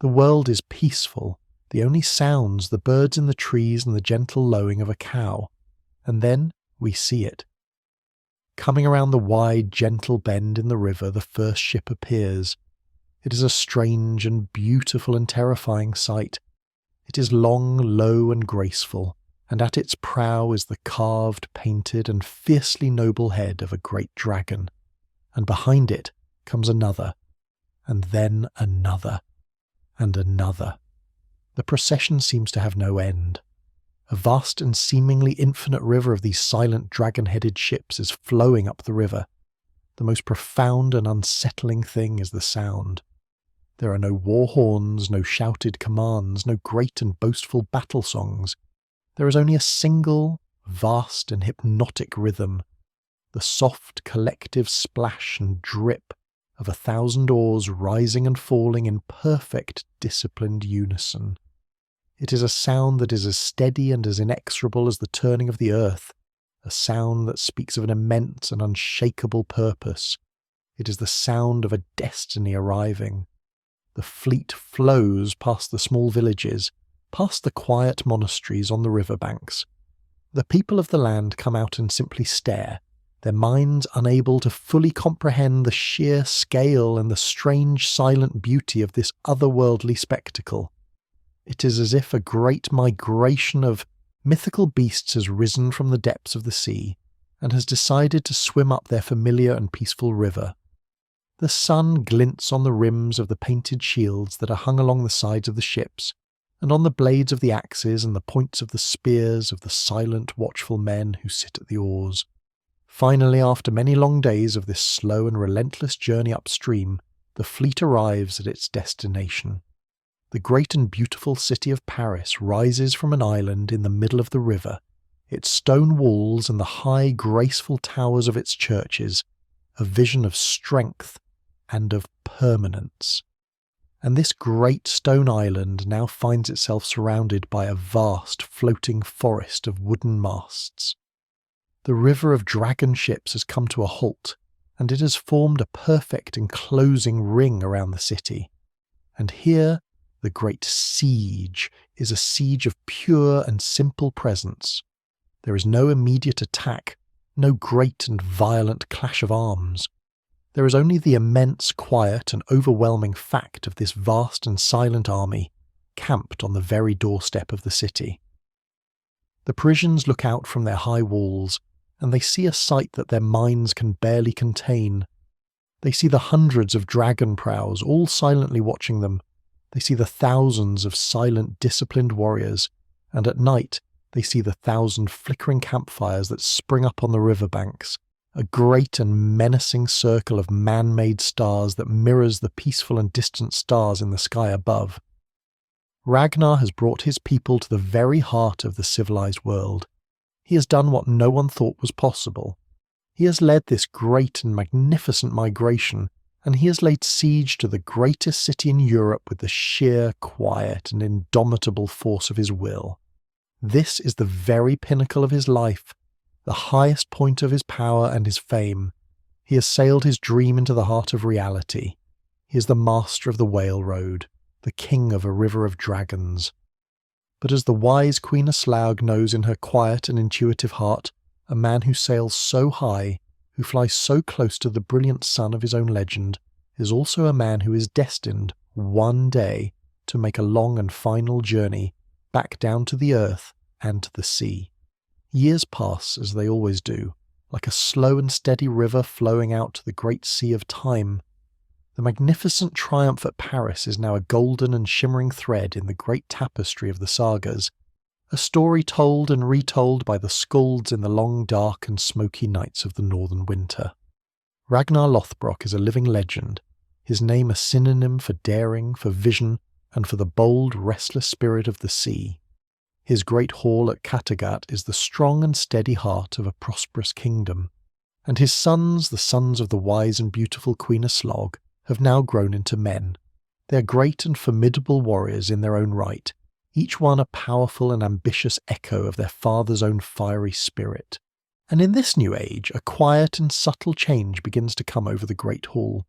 The world is peaceful, the only sounds the birds in the trees and the gentle lowing of a cow, and then we see it. Coming around the wide, gentle bend in the river, the first ship appears. It is a strange and beautiful and terrifying sight. It is long, low and graceful, and at its prow is the carved, painted and fiercely noble head of a great dragon, and behind it comes another, and then another, and another. The procession seems to have no end. A vast and seemingly infinite river of these silent dragon-headed ships is flowing up the river. The most profound and unsettling thing is the sound. There are no war horns, no shouted commands, no great and boastful battle songs. There is only a single, vast and hypnotic rhythm, the soft collective splash and drip of 1,000 oars rising and falling in perfect disciplined unison. It is a sound that is as steady and as inexorable as the turning of the earth, a sound that speaks of an immense and unshakable purpose. It is the sound of a destiny arriving. The fleet flows past the small villages, past the quiet monasteries on the river banks. The people of the land come out and simply stare, their minds unable to fully comprehend the sheer scale and the strange silent beauty of this otherworldly spectacle. It is as if a great migration of mythical beasts has risen from the depths of the sea and has decided to swim up their familiar and peaceful river. The sun glints on the rims of the painted shields that are hung along the sides of the ships, and on the blades of the axes and the points of the spears of the silent, watchful men who sit at the oars. Finally, after many long days of this slow and relentless journey upstream, the fleet arrives at its destination. The great and beautiful city of Paris rises from an island in the middle of the river, its stone walls and the high, graceful towers of its churches, a vision of strength and of permanence. And this great stone island now finds itself surrounded by a vast floating forest of wooden masts. The river of dragon ships has come to a halt, and it has formed a perfect enclosing ring around the city. And here the great siege is a siege of pure and simple presence. There is no immediate attack, no great and violent clash of arms. There is only the immense, quiet and overwhelming fact of this vast and silent army, camped on the very doorstep of the city. The Parisians look out from their high walls, and they see a sight that their minds can barely contain. They see the hundreds of dragon prows all silently watching them. They see the thousands of silent, disciplined warriors, and at night they see the 1,000 flickering campfires that spring up on the river banks, a great and menacing circle of man-made stars that mirrors the peaceful and distant stars in the sky above. Ragnar has brought his people to the very heart of the civilized world. He has done what no one thought was possible. He has led this great and magnificent migration, and he has laid siege to the greatest city in Europe with the sheer, quiet and indomitable force of his will. This is the very pinnacle of his life, the highest point of his power and his fame. He has sailed his dream into the heart of reality. He is the master of the whale road, the king of a river of dragons. But as the wise Queen Aslaug knows in her quiet and intuitive heart, a man who sails so high, who flies so close to the brilliant sun of his own legend, is also a man who is destined, one day, to make a long and final journey back down to the earth and to the sea. Years pass as they always do, like a slow and steady river flowing out to the great sea of time. The magnificent triumph at Paris is now a golden and shimmering thread in the great tapestry of the sagas, a story told and retold by the skalds in the long, dark and smoky nights of the northern winter. Ragnar Lothbrok is a living legend, his name a synonym for daring, for vision, and for the bold, restless spirit of the sea. His great hall at Kattegat is the strong and steady heart of a prosperous kingdom, and his sons, the sons of the wise and beautiful Queen Aslaug, have now grown into men. They are great and formidable warriors in their own right, each one a powerful and ambitious echo of their father's own fiery spirit. And in this new age, a quiet and subtle change begins to come over the Great Hall.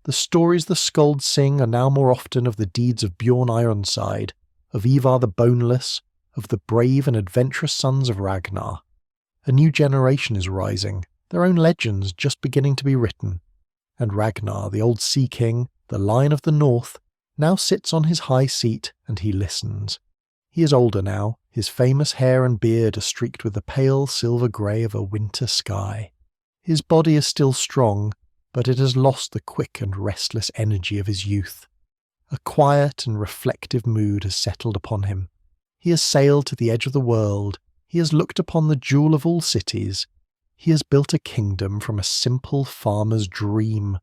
The stories the skalds sing are now more often of the deeds of Bjorn Ironside, of Ivar the Boneless, of the brave and adventurous sons of Ragnar. A new generation is rising, their own legends just beginning to be written. And Ragnar, the old Sea King, the Lion of the North, now sits on his high seat and he listens. He is older now, his famous hair and beard are streaked with the pale silver grey of a winter sky. His body is still strong, but it has lost the quick and restless energy of his youth. A quiet and reflective mood has settled upon him. He has sailed to the edge of the world, he has looked upon the jewel of all cities. He has built a kingdom from a simple farmer's dream.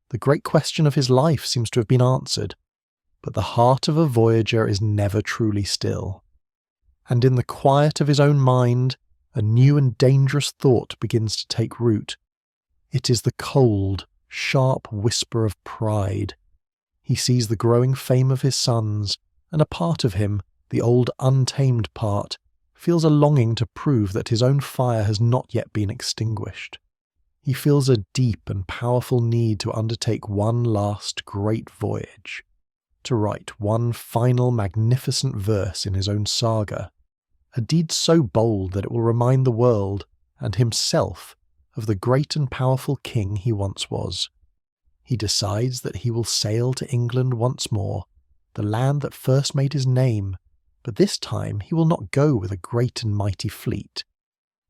The great question of his life seems to have been answered, but the heart of a voyager is never truly still. And in the quiet of his own mind, a new and dangerous thought begins to take root. It is the cold, sharp whisper of pride. He sees the growing fame of his sons, and a part of him, the old untamed part, feels a longing to prove that his own fire has not yet been extinguished. He feels a deep and powerful need to undertake one last great voyage, to write one final magnificent verse in his own saga, a deed so bold that it will remind the world, and himself, of the great and powerful king he once was. He decides that he will sail to England once more, the land that first made his name, but this time he will not go with a great and mighty fleet.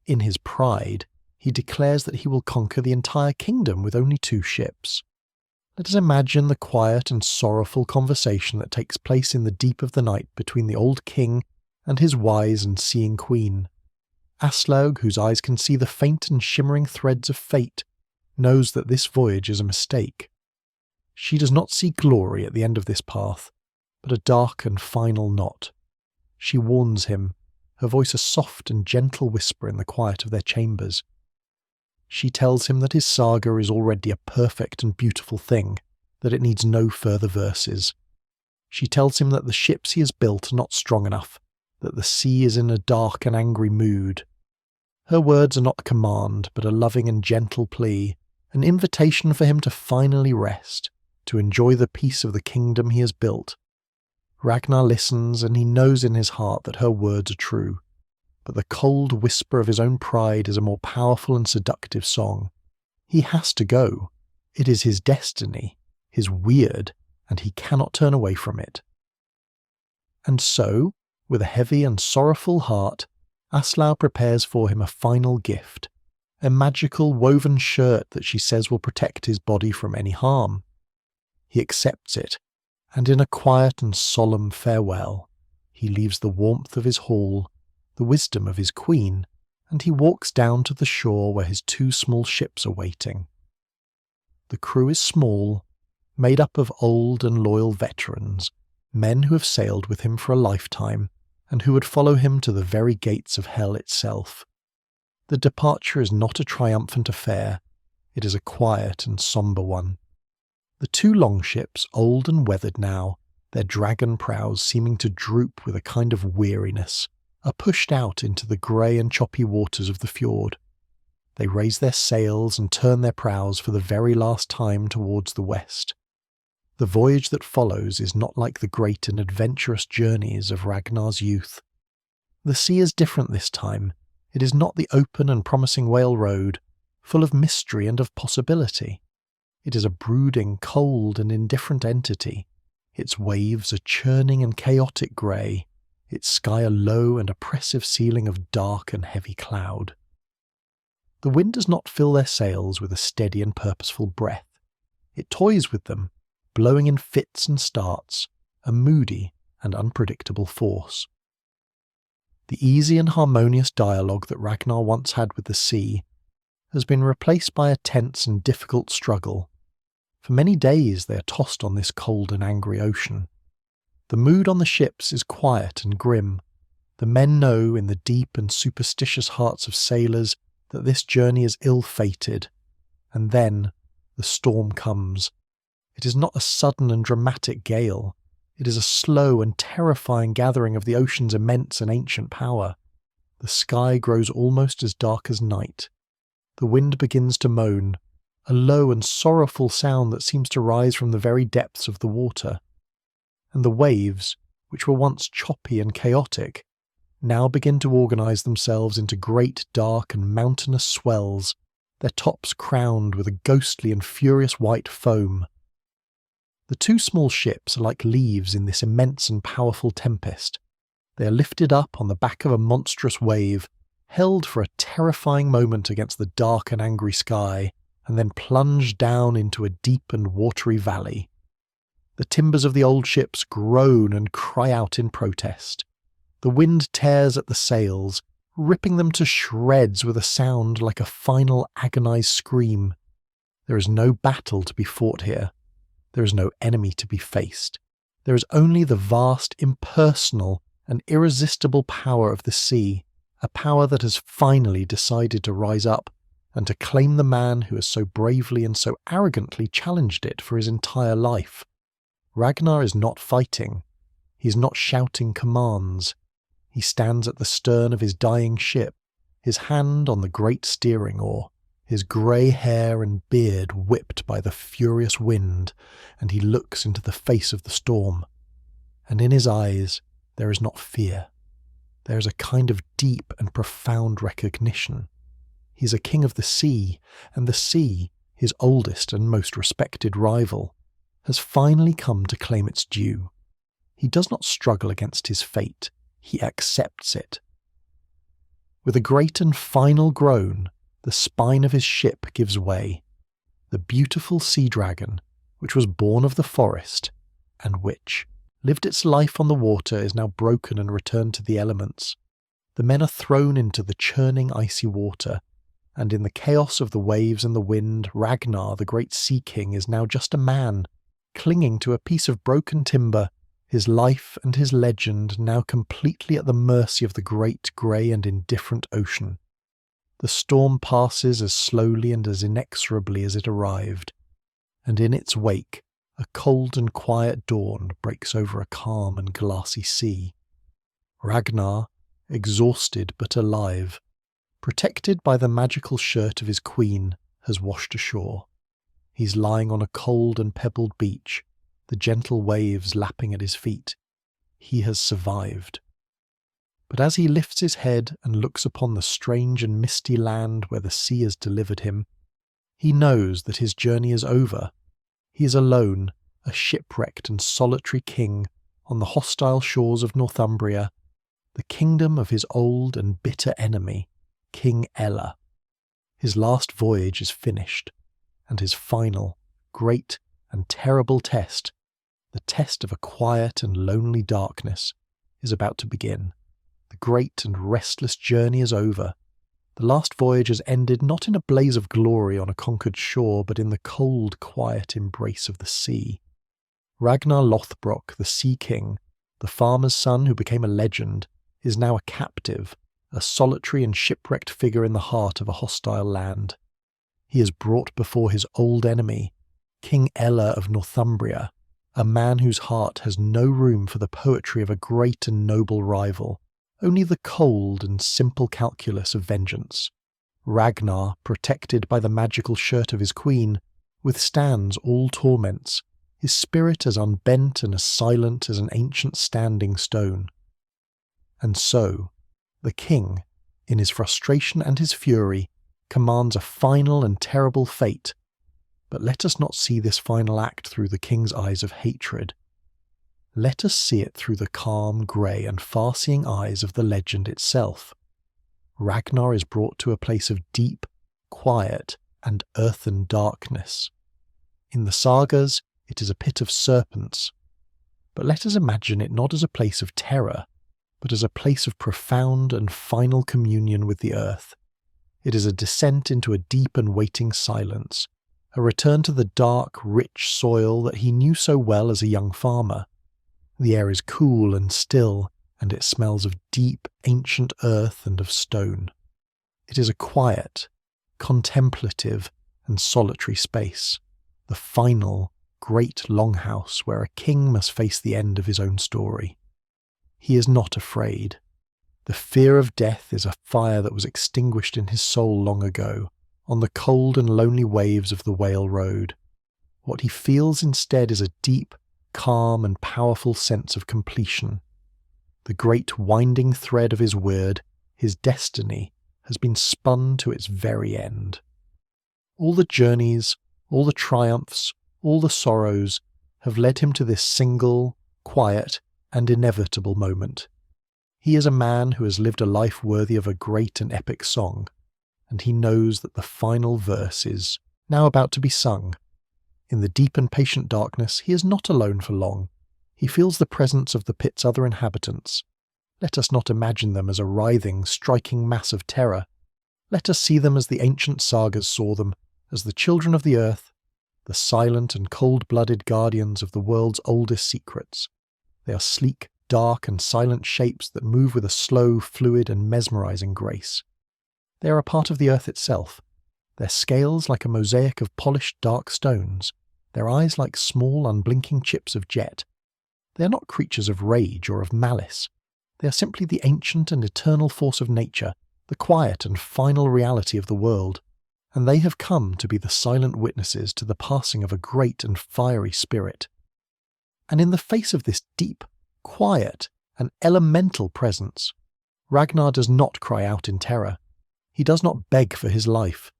In his pride, he declares that he will conquer the entire kingdom with only 2 ships. Let us imagine the quiet and sorrowful conversation that takes place in the deep of the night between the old king and his wise and seeing queen. Aslaug, whose eyes can see the faint and shimmering threads of fate, knows that this voyage is a mistake. She does not see glory at the end of this path, but a dark and final knot. She warns him, her voice a soft and gentle whisper in the quiet of their chambers. She tells him that his saga is already a perfect and beautiful thing, that it needs no further verses. She tells him that the ships he has built are not strong enough, that the sea is in a dark and angry mood. Her words are not a command, but a loving and gentle plea, an invitation for him to finally rest, to enjoy the peace of the kingdom he has built. Ragnar listens, and he knows in his heart that her words are true. But the cold whisper of his own pride is a more powerful and seductive song. He has to go. It is his destiny, his weird, and he cannot turn away from it. And so, with a heavy and sorrowful heart, Aslaug prepares for him a final gift, a magical woven shirt that she says will protect his body from any harm. He accepts it, and in a quiet and solemn farewell, he leaves the warmth of his hall, the wisdom of his queen, and he walks down to the shore where his 2 small ships are waiting. The crew is small, made up of old and loyal veterans, men who have sailed with him for a lifetime, and who would follow him to the very gates of hell itself. The departure is not a triumphant affair, it is a quiet and sombre one. The 2 longships, old and weathered now, their dragon prows seeming to droop with a kind of weariness, are pushed out into the grey and choppy waters of the fjord. They raise their sails and turn their prows for the very last time towards the west. The voyage that follows is not like the great and adventurous journeys of Ragnar's youth. The sea is different this time. It is not the open and promising whale road, full of mystery and of possibility. It is a brooding, cold and indifferent entity. Its waves are churning and chaotic grey, its sky a low and oppressive ceiling of dark and heavy cloud. The wind does not fill their sails with a steady and purposeful breath. It toys with them, blowing in fits and starts, a moody and unpredictable force. The easy and harmonious dialogue that Ragnar once had with the sea has been replaced by a tense and difficult struggle. For many days they are tossed on this cold and angry ocean. The mood on the ships is quiet and grim. The men know in the deep and superstitious hearts of sailors that this journey is ill-fated. And then the storm comes. It is not a sudden and dramatic gale. It is a slow and terrifying gathering of the ocean's immense and ancient power. The sky grows almost as dark as night. The wind begins to moan, a low and sorrowful sound that seems to rise from the very depths of the water. And the waves, which were once choppy and chaotic, now begin to organise themselves into great dark and mountainous swells, their tops crowned with a ghostly and furious white foam. The two small ships are like leaves in this immense and powerful tempest. They are lifted up on the back of a monstrous wave, held for a terrifying moment against the dark and angry sky, and then plunged down into a deep and watery valley. The timbers of the old ships groan and cry out in protest. The wind tears at the sails, ripping them to shreds with a sound like a final agonized scream. There is no battle to be fought here. There is no enemy to be faced. There is only the vast, impersonal, and irresistible power of the sea, a power that has finally decided to rise up and to claim the man who has so bravely and so arrogantly challenged it for his entire life. Ragnar is not fighting. He is not shouting commands. He stands at the stern of his dying ship, his hand on the great steering oar, his grey hair and beard whipped by the furious wind, and he looks into the face of the storm. And in his eyes there is not fear. There is a kind of deep and profound recognition. He is a king of the sea, and the sea, his oldest and most respected rival, has finally come to claim its due. He does not struggle against his fate. He accepts it. With a great and final groan, the spine of his ship gives way. The beautiful sea dragon, which was born of the forest, and which lived its life on the water, is now broken and returned to the elements. The men are thrown into the churning icy water, and in the chaos of the waves and the wind, Ragnar, the great sea king, is now just a man, clinging to a piece of broken timber, his life and his legend now completely at the mercy of the great grey and indifferent ocean. The storm passes as slowly and as inexorably as it arrived, and in its wake a cold and quiet dawn breaks over a calm and glassy sea. Ragnar, exhausted but alive, protected by the magical shirt of his queen, has washed ashore. He's lying on a cold and pebbled beach, the gentle waves lapping at his feet. He has survived. But as he lifts his head and looks upon the strange and misty land where the sea has delivered him, he knows that his journey is over. He is alone, a shipwrecked and solitary king on the hostile shores of Northumbria, the kingdom of his old and bitter enemy, King Ella. His last voyage is finished, and his final, great and terrible test, the test of a quiet and lonely darkness, is about to begin. The great and restless journey is over. The last voyage has ended not in a blaze of glory on a conquered shore, but in the cold, quiet embrace of the sea. Ragnar Lothbrok, the Sea King, the farmer's son who became a legend, is now a captive, a solitary and shipwrecked figure in the heart of a hostile land. He is brought before his old enemy, King Ella of Northumbria, a man whose heart has no room for the poetry of a great and noble rival, only the cold and simple calculus of vengeance. Ragnar, protected by the magical shirt of his queen, withstands all torments, his spirit as unbent and as silent as an ancient standing stone. And so, the king, in his frustration and his fury, commands a final and terrible fate. But let us not see this final act through the king's eyes of hatred. Let us see it through the calm, grey and far-seeing eyes of the legend itself. Ragnar is brought to a place of deep, quiet and earthen darkness. In the sagas, it is a pit of serpents. But let us imagine it not as a place of terror, but as a place of profound and final communion with the earth. It is a descent into a deep and waiting silence, a return to the dark, rich soil that he knew so well as a young farmer. The air is cool and still, and it smells of deep, ancient earth and of stone. It is a quiet, contemplative, and solitary space, the final, great longhouse where a king must face the end of his own story. He is not afraid. The fear of death is a fire that was extinguished in his soul long ago, on the cold and lonely waves of the Whale Road. What he feels instead is a deep, calm and powerful sense of completion. The great winding thread of his word, his destiny, has been spun to its very end. All the journeys, all the triumphs, all the sorrows have led him to this single, quiet, and inevitable moment. He is a man who has lived a life worthy of a great and epic song, and he knows that the final verse is now about to be sung. In the deep and patient darkness, he is not alone for long. He feels the presence of the pit's other inhabitants. Let us not imagine them as a writhing, striking mass of terror. Let us see them as the ancient sagas saw them, as the children of the earth, the silent and cold-blooded guardians of the world's oldest secrets. They are sleek, dark and silent shapes that move with a slow, fluid and mesmerizing grace. They are a part of the earth itself, their scales like a mosaic of polished dark stones, their eyes like small unblinking chips of jet. They are not creatures of rage or of malice. They are simply the ancient and eternal force of nature, the quiet and final reality of the world, and they have come to be the silent witnesses to the passing of a great and fiery spirit. And in the face of this deep, quiet, and elemental presence, Ragnar does not cry out in terror. He does not beg for his life.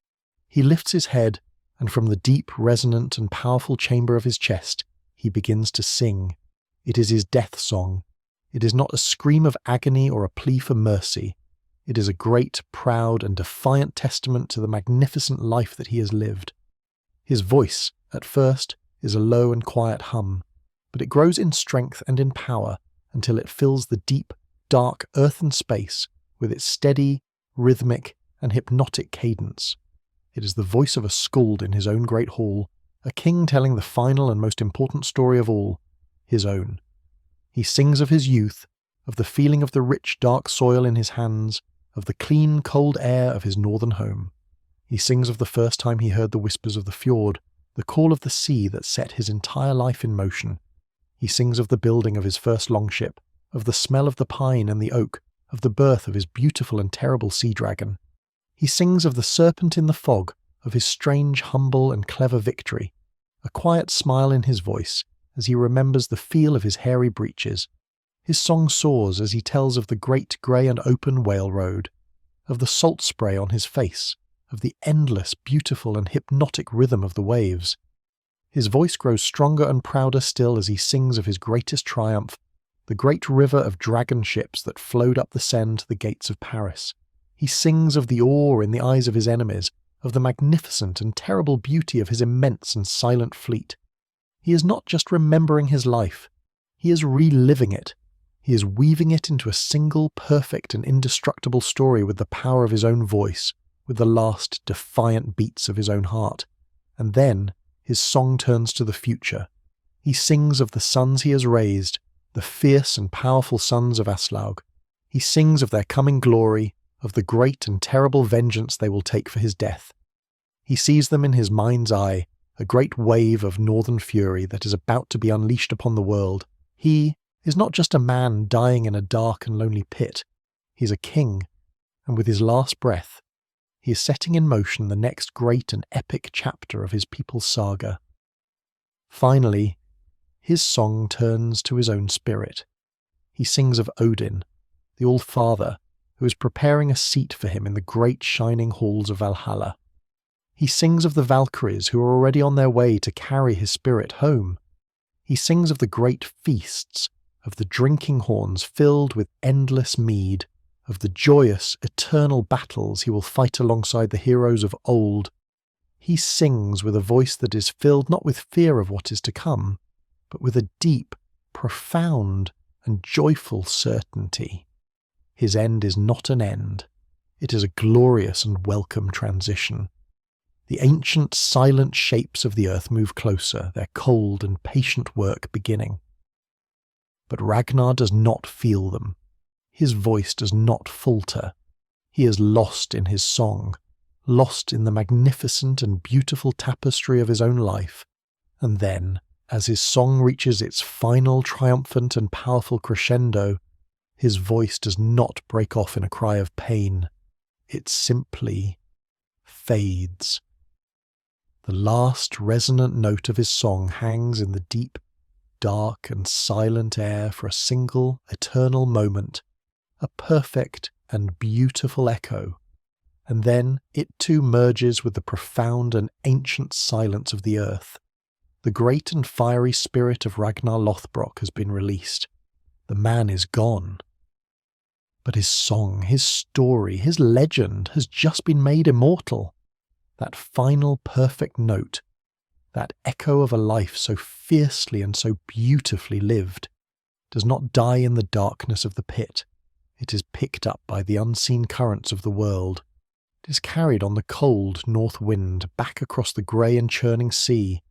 He lifts his head, and from the deep, resonant, and powerful chamber of his chest, he begins to sing. It is his death song. It is not a scream of agony or a plea for mercy. It is a great, proud, and defiant testament to the magnificent life that he has lived. His voice, at first, is a low and quiet hum, but it grows in strength and in power until it fills the deep, dark earthen space with its steady, rhythmic, and hypnotic cadence. It is the voice of a skald in his own great hall, a king telling the final and most important story of all, his own. He sings of his youth, of the feeling of the rich, dark soil in his hands, of the clean, cold air of his northern home. He sings of the first time he heard the whispers of the fjord, the call of the sea that set his entire life in motion. He sings of the building of his first longship, of the smell of the pine and the oak, of the birth of his beautiful and terrible sea dragon. He sings of the serpent in the fog, of his strange, humble and clever victory, a quiet smile in his voice as he remembers the feel of his hairy breeches. His song soars as he tells of the great grey and open Whale Road, of the salt spray on his face, of the endless, beautiful and hypnotic rhythm of the waves. His voice grows stronger and prouder still as he sings of his greatest triumph, the great river of dragon ships that flowed up the Seine to the gates of Paris. He sings of the awe in the eyes of his enemies, of the magnificent and terrible beauty of his immense and silent fleet. He is not just remembering his life, he is reliving it. He is weaving it into a single, perfect and indestructible story with the power of his own voice, with the last defiant beats of his own heart. And then his song turns to the future. He sings of the sons he has raised, the fierce and powerful sons of Aslaug. He sings of their coming glory, of the great and terrible vengeance they will take for his death. He sees them in his mind's eye, a great wave of northern fury that is about to be unleashed upon the world. He is not just a man dying in a dark and lonely pit. He is a king, and with his last breath, he is setting in motion the next great and epic chapter of his people's saga. Finally, his song turns to his own spirit. He sings of Odin, the All-Father, who is preparing a seat for him in the great shining halls of Valhalla. He sings of the Valkyries who are already on their way to carry his spirit home. He sings of the great feasts, of the drinking horns filled with endless mead, of the joyous, eternal battles he will fight alongside the heroes of old. He sings with a voice that is filled not with fear of what is to come, but with a deep, profound, and joyful certainty. His end is not an end. It is a glorious and welcome transition. The ancient, silent shapes of the earth move closer, their cold and patient work beginning. But Ragnar does not feel them. His voice does not falter. He is lost in his song, lost in the magnificent and beautiful tapestry of his own life. And then, As his song reaches its final triumphant and powerful crescendo, his voice does not break off in a cry of pain. It simply fades. The last resonant note of his song hangs in the deep, dark and silent air for a single, eternal moment, a perfect and beautiful echo, and then it too merges with the profound and ancient silence of the earth. The great and fiery spirit of Ragnar Lothbrok has been released. The man is gone. But his song, his story, his legend has just been made immortal. That final perfect note, that echo of a life so fiercely and so beautifully lived, does not die in the darkness of the pit. It is picked up by the unseen currents of the world. It is carried on the cold north wind back across the grey and churning sea.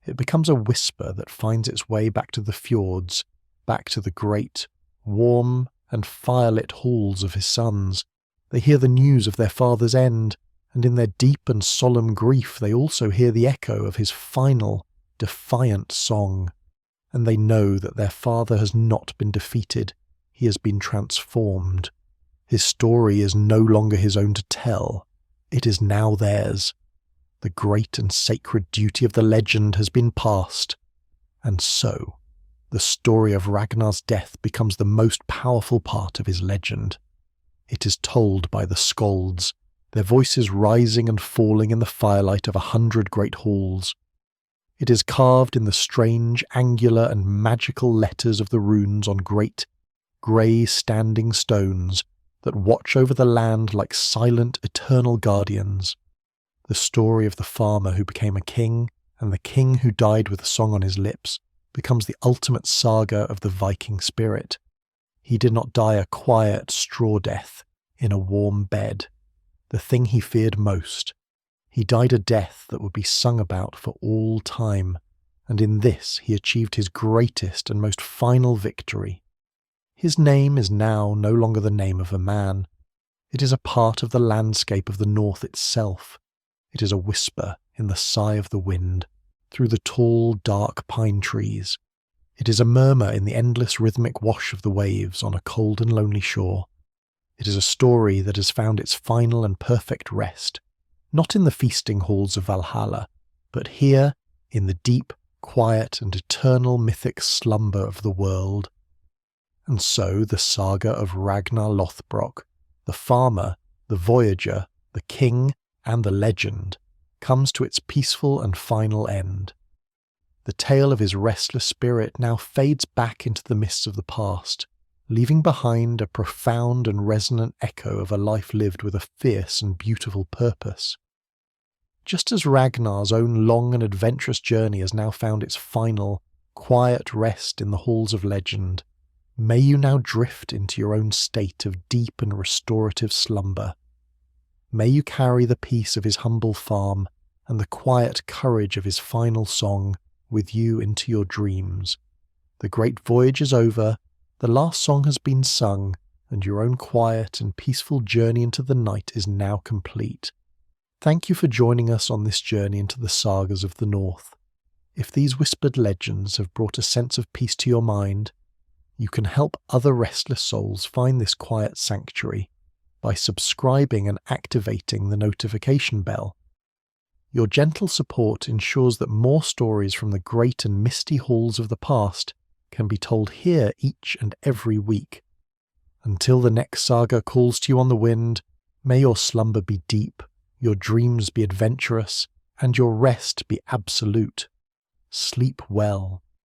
It becomes a whisper that finds its way back to the fjords, back to the great, warm and firelit halls of his sons. They hear the news of their father's end, and in their deep and solemn grief they also hear the echo of his final, defiant song. And they know that their father has not been defeated. He has been transformed. His story is no longer his own to tell. It is now theirs. The great and sacred duty of the legend has been passed. And so, the story of Ragnar's death becomes the most powerful part of his legend. It is told by the skalds, their voices rising and falling in the firelight of 100 great halls. It is carved in the strange, angular and magical letters of the runes on great, grey standing stones that watch over the land like silent, eternal guardians. The story of the farmer who became a king and the king who died with a song on his lips becomes the ultimate saga of the Viking spirit. He did not die a quiet straw death in a warm bed, the thing he feared most. He died a death that would be sung about for all time, and in this he achieved his greatest and most final victory. His name is now no longer the name of a man. It is a part of the landscape of the north itself. It is a whisper in the sigh of the wind, through the tall, dark pine trees. It is a murmur in the endless rhythmic wash of the waves on a cold and lonely shore. It is a story that has found its final and perfect rest, not in the feasting halls of Valhalla, but here in the deep, quiet and eternal mythic slumber of the world. And so the saga of Ragnar Lothbrok, the farmer, the voyager, the king, and the legend, comes to its peaceful and final end. The tale of his restless spirit now fades back into the mists of the past, leaving behind a profound and resonant echo of a life lived with a fierce and beautiful purpose. Just as Ragnar's own long and adventurous journey has now found its final, quiet rest in the halls of legend, may you now drift into your own state of deep and restorative slumber. May you carry the peace of his humble farm and the quiet courage of his final song with you into your dreams. The great voyage is over, the last song has been sung, and your own quiet and peaceful journey into the night is now complete. Thank you for joining us on this journey into the sagas of the North. If these whispered legends have brought a sense of peace to your mind, you can help other restless souls find this quiet sanctuary by subscribing and activating the notification bell. Your gentle support ensures that more stories from the great and misty halls of the past can be told here each and every week. Until the next saga calls to you on the wind, may your slumber be deep, your dreams be adventurous, and your rest be absolute. Sleep well.